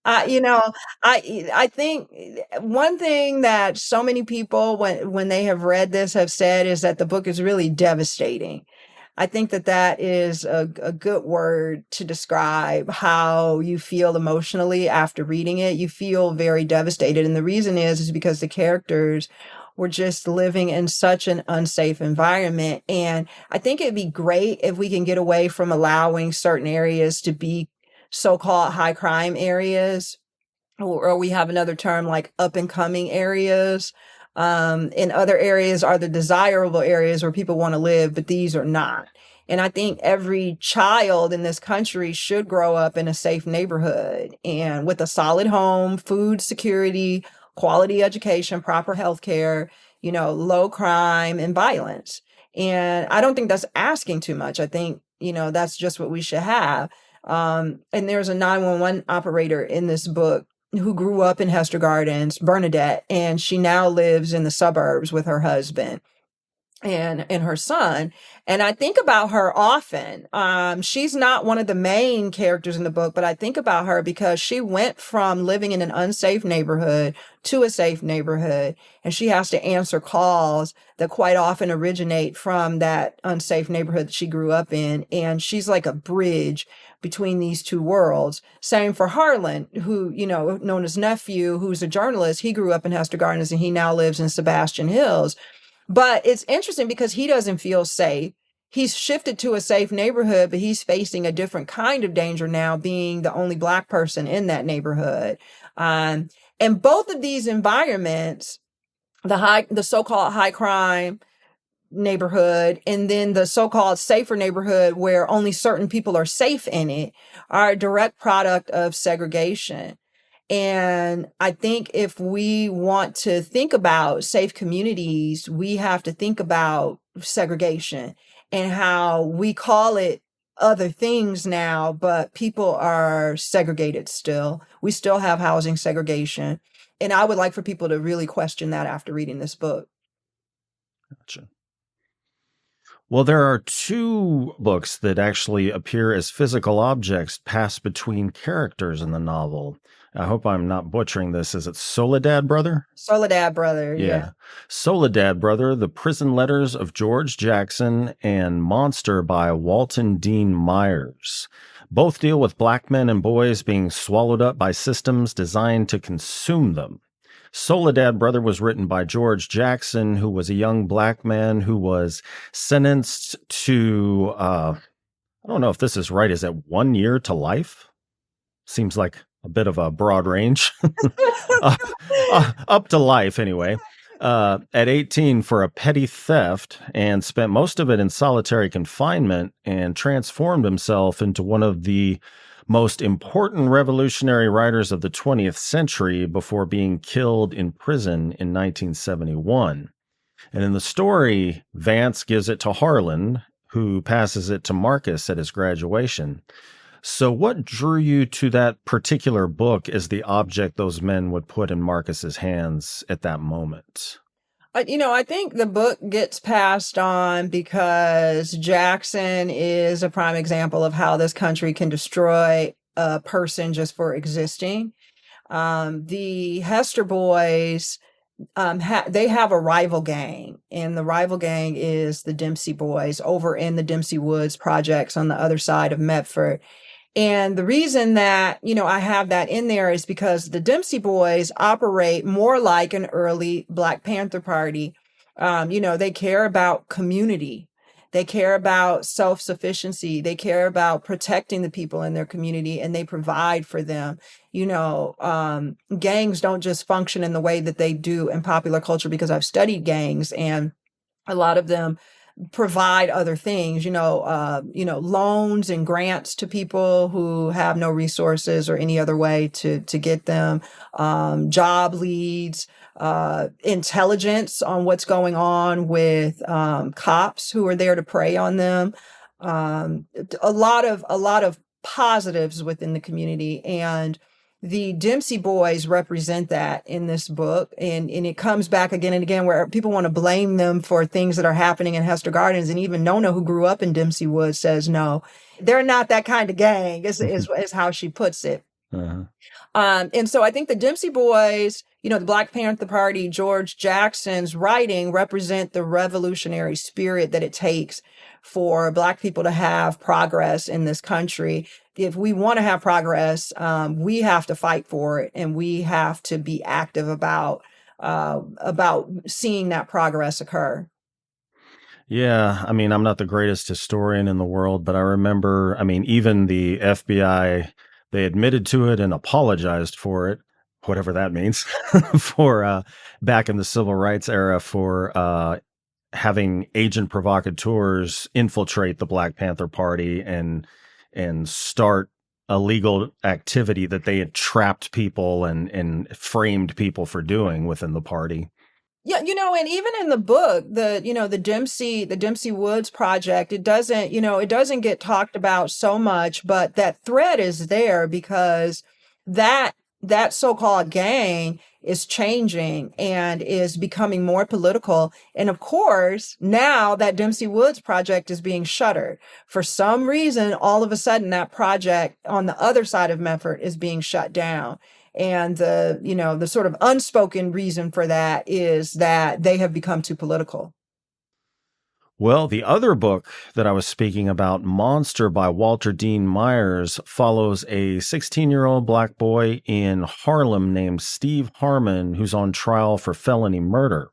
Uh, you know, I think one thing that so many people when they have read this have said is that the book is really devastating. I think that that is a good word to describe how you feel emotionally after reading it. You feel very devastated. And the reason is because the characters were just living in such an unsafe environment. And I think it'd be great if we can get away from allowing certain areas to be so-called high crime areas, or we have another term like up and coming areas. In other areas are the desirable areas where people want to live, but these are not. And I think every child in this country should grow up in a safe neighborhood and with a solid home, food security, quality education, proper health care, low crime and violence. And I don't think that's asking too much. I think, that's just what we should have. And there's a 911 operator in this book who grew up in Hester Gardens, Bernadette, and she now lives in the suburbs with her husband and her son. And I think about her often. She's not one of the main characters in the book, but I think about her because she went from living in an unsafe neighborhood to a safe neighborhood, and she has to answer calls that quite often originate from that unsafe neighborhood that she grew up in. And she's like a bridge between these two worlds. Same for Harlan, who, known as Nephew, who's a journalist. He grew up in Hester Gardens and he now lives in Sebastian Hills. But it's interesting because he doesn't feel safe. He's shifted to a safe neighborhood, but he's facing a different kind of danger now, being the only Black person in that neighborhood. And both of these environments, the so-called high crime neighborhood, and then the so-called safer neighborhood where only certain people are safe in it, are a direct product of segregation. And I think if we want to think about safe communities, we have to think about segregation and how we call it other things now, but people are segregated still. We still have housing segregation. And I would like for people to really question that after reading this book. Gotcha. Well, there are two books that actually appear as physical objects passed between characters in the novel. I hope I'm not butchering this. Is it Soledad Brother? Soledad Brother, yeah. Soledad Brother, The Prison Letters of George Jackson, and Monster by Walton Dean Myers. Both deal with Black men and boys being swallowed up by systems designed to consume them. Soledad Brother was written by George Jackson, who was a young Black man who was sentenced to, I don't know if this is right, is it 1 year to life? Seems like a bit of a broad range. Up to life, anyway. At 18 for a petty theft, and spent most of it in solitary confinement, and transformed himself into one of the most important revolutionary writers of the 20th century before being killed in prison in 1971. And in the story, Vance gives it to Harlan, who passes it to Marcus at his graduation. So what drew you to that particular book as the object those men would put in Marcus's hands at that moment? I think the book gets passed on because Jackson is a prime example of how this country can destroy a person just for existing. The Hester boys, they have a rival gang, and the rival gang is the Dempsey boys over in the Dempsey Woods projects on the other side of Medford. And the reason that, I have that in there is because the Dempsey boys operate more like an early Black Panther Party. They care about community. They care about self-sufficiency. They care about protecting the people in their community, and they provide for them. Gangs don't just function in the way that they do in popular culture, because I've studied gangs, and a lot of them provide other things, loans and grants to people who have no resources or any other way to get them, job leads, intelligence on what's going on with cops who are there to prey on them. A lot of positives within the community, and the Dempsey boys represent that in this book. And it comes back again and again where people want to blame them for things that are happening in Hester Gardens. And even Nona, who grew up in Dempsey Woods, says, no, they're not that kind of gang, is how she puts it. Uh-huh. And so I think the Dempsey boys, the Black Panther Party, George Jackson's writing represent the revolutionary spirit that it takes for Black people to have progress in this country. If we want to have progress, we have to fight for it, and we have to be active about seeing that progress occur. Yeah, I mean, I'm not the greatest historian in the world, but I remember, even the FBI, they admitted to it and apologized for it, whatever that means, for back in the civil rights era, for having agent provocateurs infiltrate the Black Panther Party and start illegal activity that they had trapped people and framed people for doing within the party. Yeah, and even in the book, the Dempsey Woods project, it doesn't get talked about so much, but that thread is there because that that so-called gang is changing and is becoming more political. And of course, now that Dempsey Woods project is being shuttered. For some reason, all of a sudden that project on the other side of Medford is being shut down. And the sort of unspoken reason for that is that they have become too political. Well, the other book that I was speaking about, Monster by Walter Dean Myers, follows a 16-year-old black boy in Harlem named Steve Harmon who's on trial for felony murder.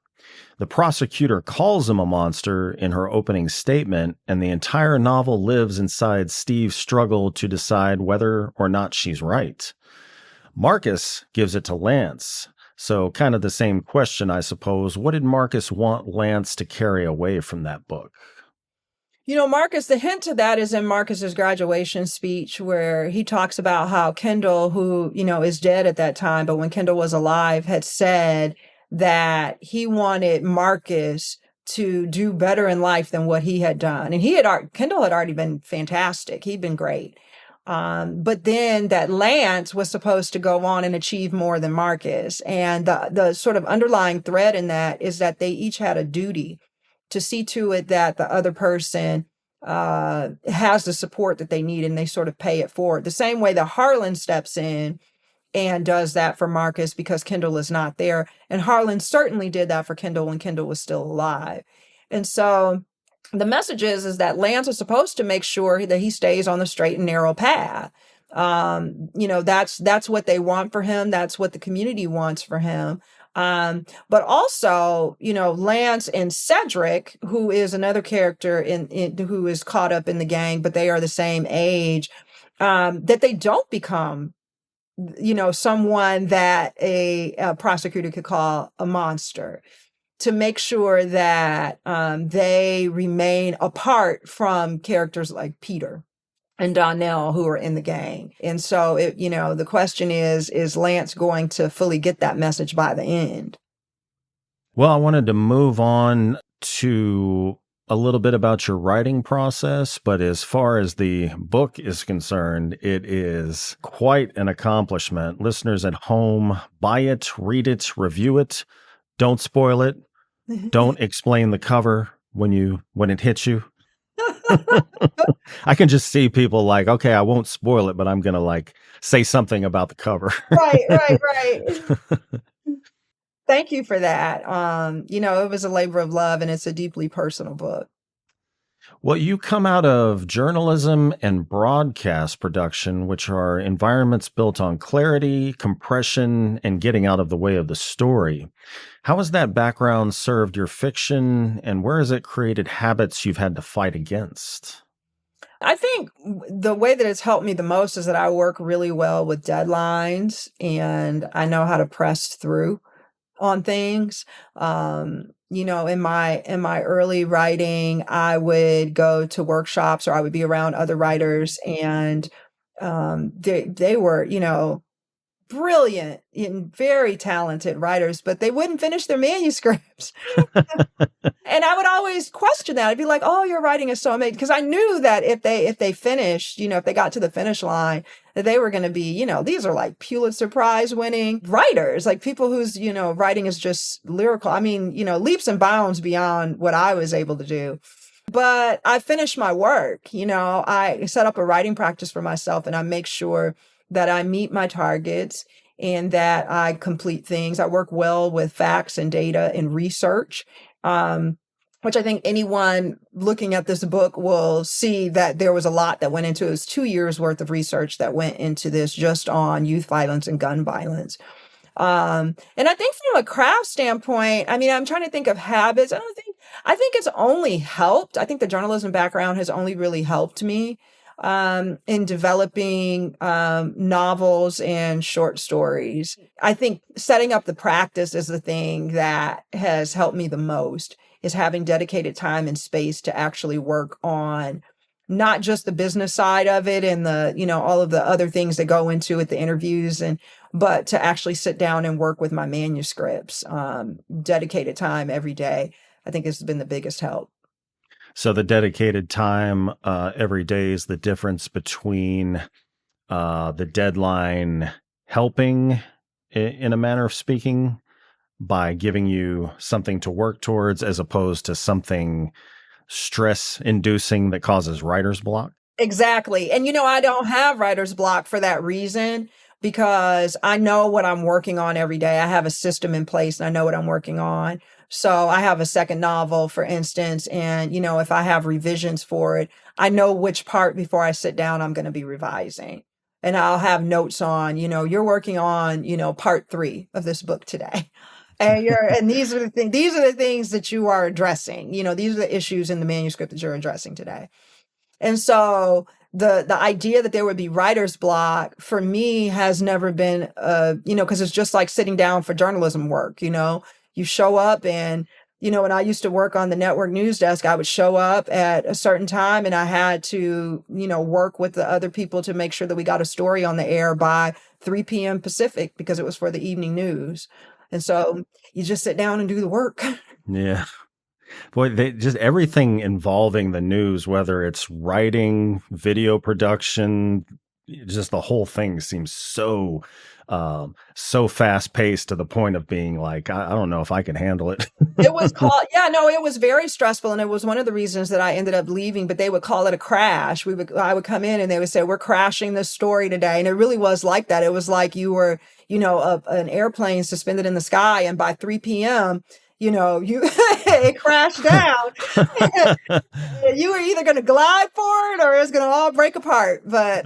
The prosecutor calls him a monster in her opening statement, and the entire novel lives inside Steve's struggle to decide whether or not she's right. Marcus gives it to Lance. So, kind of the same question, I suppose. What did Marcus want Lance to carry away from that book? Marcus, the hint to that is in Marcus's graduation speech, where he talks about how Kendall, who, is dead at that time, but when Kendall was alive, had said that he wanted Marcus to do better in life than what he had done. And Kendall had already been fantastic. He'd been great. But then that Lance was supposed to go on and achieve more than Marcus. And the sort of underlying thread in that is that they each had a duty to see to it that the other person has the support that they need and they sort of pay it forward. The same way that Harlan steps in and does that for Marcus because Kendall is not there. And Harlan certainly did that for Kendall when Kendall was still alive. And so the message is that Lance is supposed to make sure that he stays on the straight and narrow path. That's what they want for him. That's what the community wants for him. But also, Lance and Cedric, who is another character who is caught up in the gang, but they are the same age, that they don't become, someone that a prosecutor could call a monster, to make sure that they remain apart from characters like Peter and Donnell who are in the gang. And so, the question is Lance going to fully get that message by the end? Well, I wanted to move on to a little bit about your writing process, but as far as the book is concerned, it is quite an accomplishment. Listeners at home, buy it, read it, review it. Don't spoil it. Don't explain the cover when it hits you. I can just see people like, okay, I won't spoil it, but I'm going to say something about the cover. Right. Thank you for that. It was a labor of love and it's a deeply personal book. Well, you come out of journalism and broadcast production, which are environments built on clarity, compression, and getting out of the way of the story. How has that background served your fiction, and where has it created habits you've had to fight against? I think the way that it's helped me the most is that I work really well with deadlines and I know how to press through on things. In my early writing, I would go to workshops or I would be around other writers, and they were, brilliant and very talented writers, but they wouldn't finish their manuscripts. And I would always question that. I'd be like, "Oh, your writing is so amazing," because I knew that if they finished, if they got to the finish line, that they were going to be, these are like Pulitzer Prize winning writers, like people whose, writing is just lyrical. I mean, leaps and bounds beyond what I was able to do. But I finished my work. I set up a writing practice for myself and I make sure that I meet my targets and that I complete things. I work well with facts and data and research, which I think anyone looking at this book will see that there was a lot that went into it. It was 2 years worth of research that went into this just on youth violence and gun violence. And I think from a craft standpoint, I mean, I'm trying to think of habits. I think it's only helped. I think the journalism background has only really helped me in developing novels and short stories. I think setting up the practice is the thing that has helped me the most, is having dedicated time and space to actually work on not just the business side of it and all of the other things that go into it, the interviews, but to actually sit down and work with my manuscripts, dedicated time every day, I think has been the biggest help. So the dedicated time every day is the difference between the deadline helping, in a manner of speaking, by giving you something to work towards as opposed to something stress inducing that causes writer's block. Exactly. And I don't have writer's block for that reason because I know what I'm working on every day. I have a system in place and I know what I'm working on. So I have a second novel, for instance, and if I have revisions for it, I know which part before I sit down I'm going to be revising. And I'll have notes on, you're working on, part 3 of this book today. And these are the things that you are addressing. These are the issues in the manuscript that you're addressing today. And so the idea that there would be writer's block for me has never been, because it's just like sitting down for journalism work. You show up and, when I used to work on the network news desk, I would show up at a certain time and I had to, work with the other people to make sure that we got a story on the air by 3 p.m. Pacific because it was for the evening news. And so you just sit down and do the work. Yeah. Boy, they just everything involving the news, whether it's writing, video production, just the whole thing seems so fast paced to the point of being like, I don't know if I can handle it. It was called, yeah, no, it was very stressful. And it was one of the reasons that I ended up leaving, but they would call it a crash. I would come in and they would say, we're crashing this story today. And it really was like that. It was like you were, an airplane suspended in the sky. And by 3 p.m., it crashed down. You were either going to glide for it or it was going to all break apart, but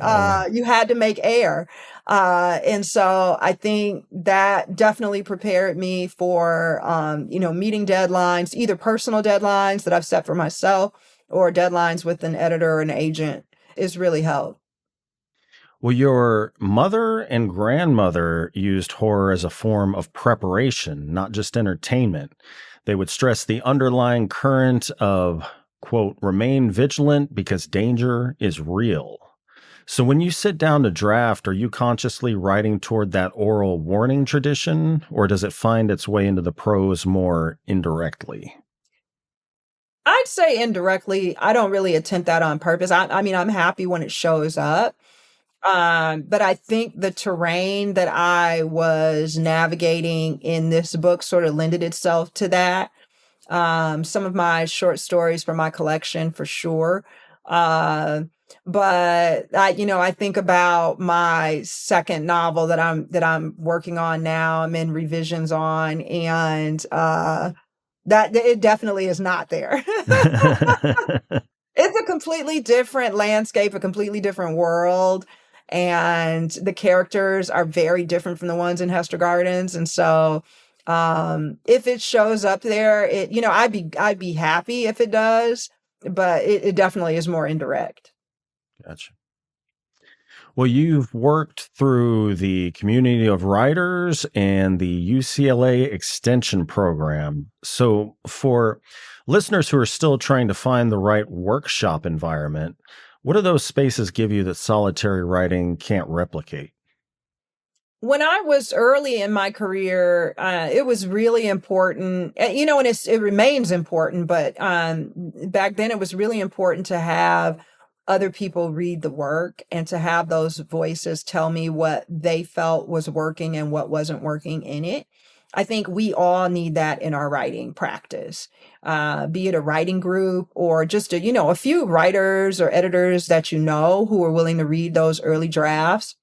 you had to make air. And so I think that definitely prepared me for, meeting deadlines, either personal deadlines that I've set for myself or deadlines with an editor or an agent is really helped. Well, your mother and grandmother used horror as a form of preparation, not just entertainment. They would stress the underlying current of, quote, remain vigilant because danger is real. So when you sit down to draft, are you consciously writing toward that oral warning tradition, or does it find its way into the prose more indirectly? I'd say indirectly. I don't really attempt that on purpose. I mean, I'm happy when it shows up. But I think the terrain that I was navigating in this book sort of lended itself to that. Some of my short stories from my collection for sure. But I think about my second novel that I'm working on now. I'm in revisions on, and that it definitely is not there. It's a completely different landscape, a completely different world. And the characters are very different from the ones in Hester Gardens. And so if it shows up there, I'd be happy if it does, but it definitely is more indirect. Gotcha. Well, you've worked through the community of writers and the UCLA Extension program. So, for listeners who are still trying to find the right workshop environment, what do those spaces give you that solitary writing can't replicate? When I was early in my career, it was really important, and it remains important, but back then it was really important to have other people read the work and to have those voices tell me what they felt was working and what wasn't working in it. I think we all need that in our writing practice, be it a writing group or just a few writers or editors that who are willing to read those early drafts.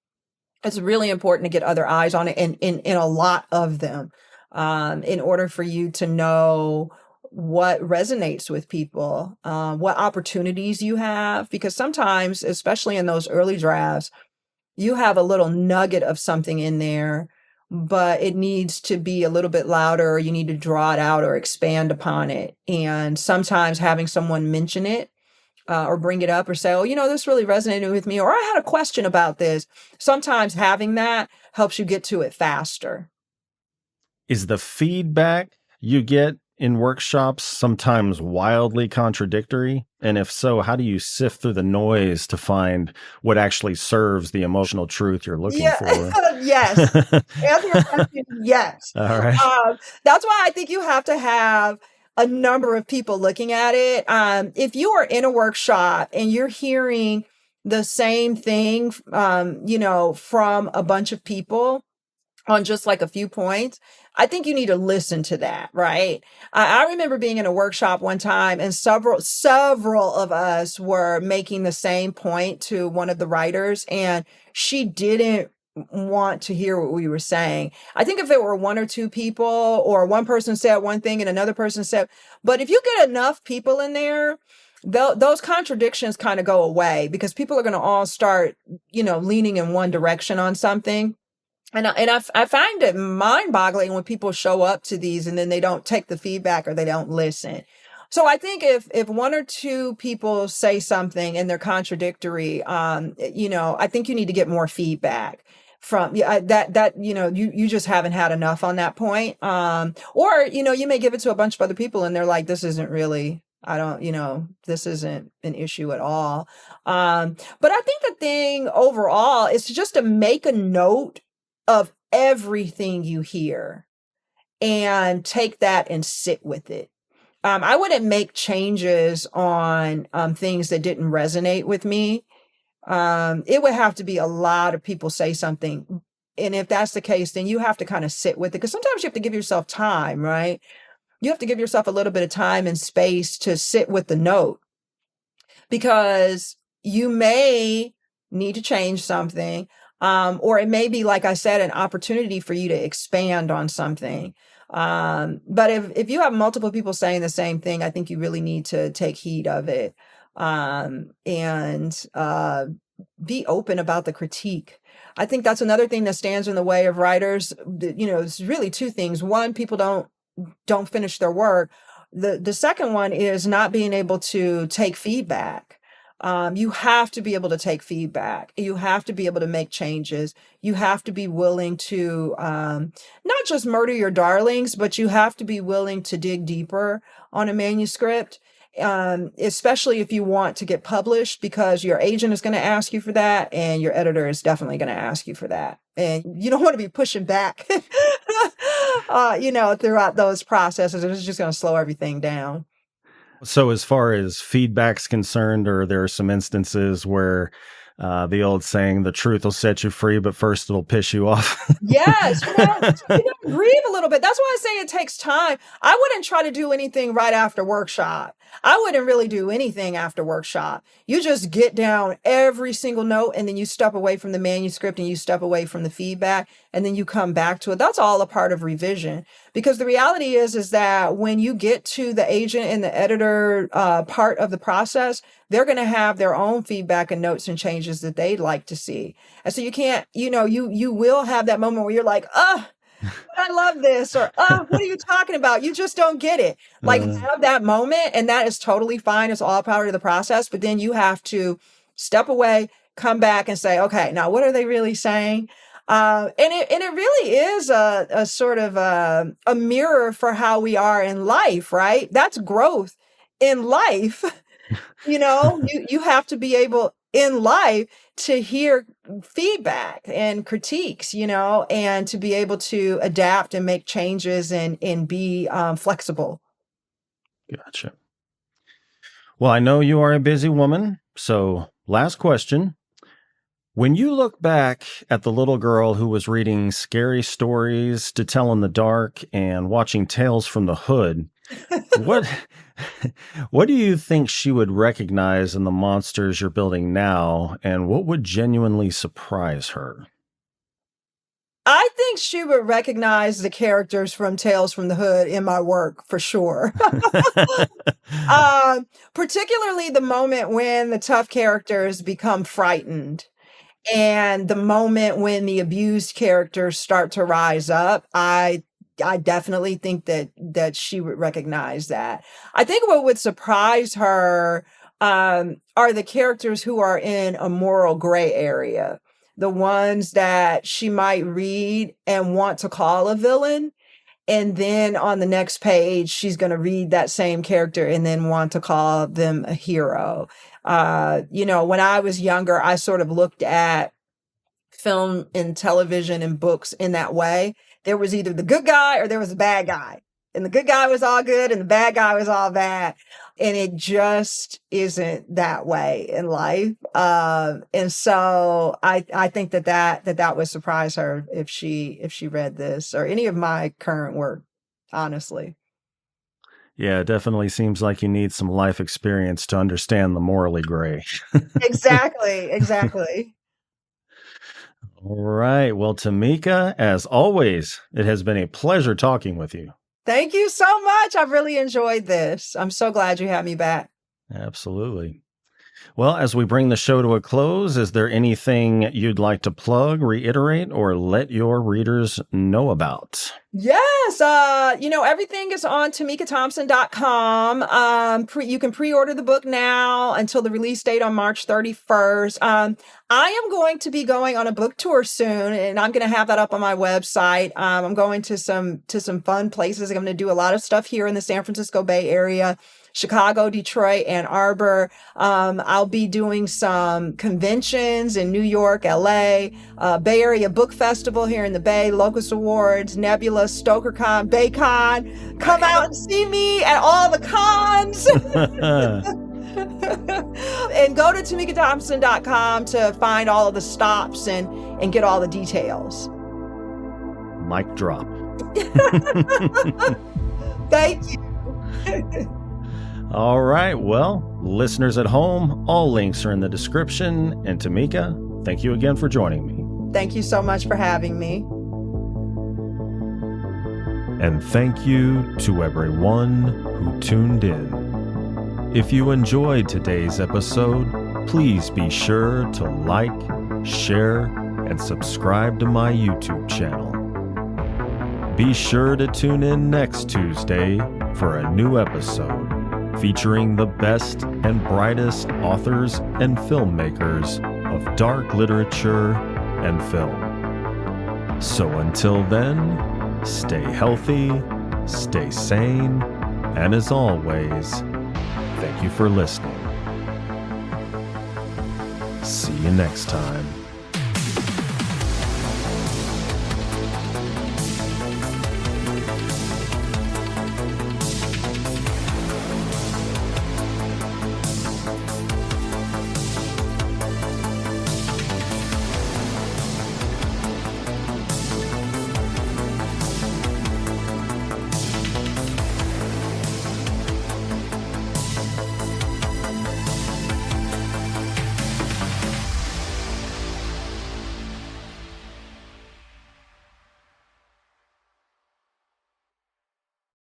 It's really important to get other eyes on it and in a lot of them, in order for you to know what resonates with people, what opportunities you have, because sometimes, especially in those early drafts, you have a little nugget of something in there, but it needs to be a little bit louder, or you need to draw it out or expand upon it. And sometimes having someone mention it, or bring it up or say, oh, this really resonated with me, or I had a question about this. Sometimes having that helps you get to it faster. Is the feedback you get in workshops sometimes wildly contradictory? And if so, how do you sift through the noise to find what actually serves the emotional truth you're looking Yeah, for? yes. Answer your question, yes. All right. That's why I think you have to have a number of people looking at it. If you are in a workshop and you're hearing the same thing, from a bunch of people, on just like a few points, I think you need to listen to that, right? I remember being in a workshop one time and several of us were making the same point to one of the writers, and she didn't want to hear what we were saying. I think if there were one or two people, or one person said one thing and another person said, but if you get enough people in there, those contradictions kind of go away because people are going to all start, leaning in one direction on something. And I find it mind boggling when people show up to these and then they don't take the feedback or they don't listen. So I think if one or two people say something and they're contradictory, I think you need to get more feedback from you just haven't had enough on that point. Or you may give it to a bunch of other people and they're like, this isn't really, I don't, this isn't an issue at all. But I think the thing overall is just to make a note of everything you hear and take that and sit with it. I wouldn't make changes on things that didn't resonate with me. It would have to be a lot of people say something. And if that's the case, then you have to kind of sit with it because sometimes you have to give yourself time, right? You have to give yourself a little bit of time and space to sit with the note because you may need to change something. Or it may be, like I said, an opportunity for you to expand on something. But if you have multiple people saying the same thing, I think you really need to take heed of it. And be open about the critique. I think that's another thing that stands in the way of writers. It's really two things. One, people don't finish their work. The second one is not being able to take feedback. You have to be able to take feedback. You have to be able to make changes. You have to be willing to not just murder your darlings, but you have to be willing to dig deeper on a manuscript, especially if you want to get published, because your agent is going to ask you for that, and your editor is definitely going to ask you for that. And you don't want to be pushing back, throughout those processes. It's just going to slow everything down. So, as far as feedback's concerned, or there are some instances where the old saying, the truth will set you free, but first it'll piss you off. Yes, you gotta grieve a little bit. That's why I say it takes time. I wouldn't try to do anything right after workshop. I wouldn't really do anything after workshop. You just get down every single note and then you step away from the manuscript and you step away from the feedback and then you come back to it. That's all a part of revision. Because the reality is that when you get to the agent and the editor part of the process, they're going to have their own feedback and notes and changes that they'd like to see. And so you can't, you will have that moment where you're like, I love this, or what are you talking about? You just don't get it. Like, have that moment, and that is totally fine. It's all part of the process. But then you have to step away, come back, and say, okay, now what are they really saying? And it really is a sort of a mirror for how we are in life, right? That's growth in life. You have to be able in life to hear feedback and critiques, and to be able to adapt and make changes and be flexible. Gotcha. Well, I know you are a busy woman. So, last question. When you look back at the little girl who was reading scary stories to tell in the dark and watching Tales from the Hood, what what do you think she would recognize in the monsters you're building now, and what would genuinely surprise her? I think she would recognize the characters from Tales from the Hood in my work for sure. Particularly the moment when the tough characters become frightened. And the moment when the abused characters start to rise up, I definitely think that she would recognize that. I think what would surprise her are the characters who are in a moral gray area, the ones that she might read and want to call a villain, And then on the next page, she's going to read that same character and then want to call them a hero. When I was younger, I sort of looked at film and television and books in that way. There was either the good guy or there was the bad guy. And the good guy was all good and the bad guy was all bad. And it just isn't that way in life. And so I think that would surprise her if she read this or any of my current work, honestly. Yeah, it definitely seems like you need some life experience to understand the morally gray. Exactly. All right. Well, Tamika, as always, it has been a pleasure talking with you. Thank you so much. I've really enjoyed this. I'm so glad you had me back. Absolutely. Well, as we bring the show to a close, is there anything you'd like to plug, reiterate, or let your readers know about? Yes. Everything is on TamikaThompson.com. You can pre-order the book now until the release date on March 31st. I am going to be going on a book tour soon, and I'm going to have that up on my website. I'm going to some fun places. I'm going to do a lot of stuff here in the San Francisco Bay Area, Chicago, Detroit, Ann Arbor. I'll be doing some conventions in New York, LA, Bay Area Book Festival here in the Bay, Locust Awards, Nebula, StokerCon, BayCon. Come out and see me at all the cons. And go to TamikaThompson.com to find all of the stops and get all the details. Mic drop. Thank you. All right. Well, listeners at home, all links are in the description. And Tamika, thank you again for joining me. Thank you so much for having me. And thank you to everyone who tuned in. If you enjoyed today's episode, please be sure to like, share, and subscribe to my YouTube channel. Be sure to tune in next Tuesday for a new episode featuring the best and brightest authors and filmmakers of dark literature and film. So until then, stay healthy, stay sane, and as always, thank you for listening. See you next time.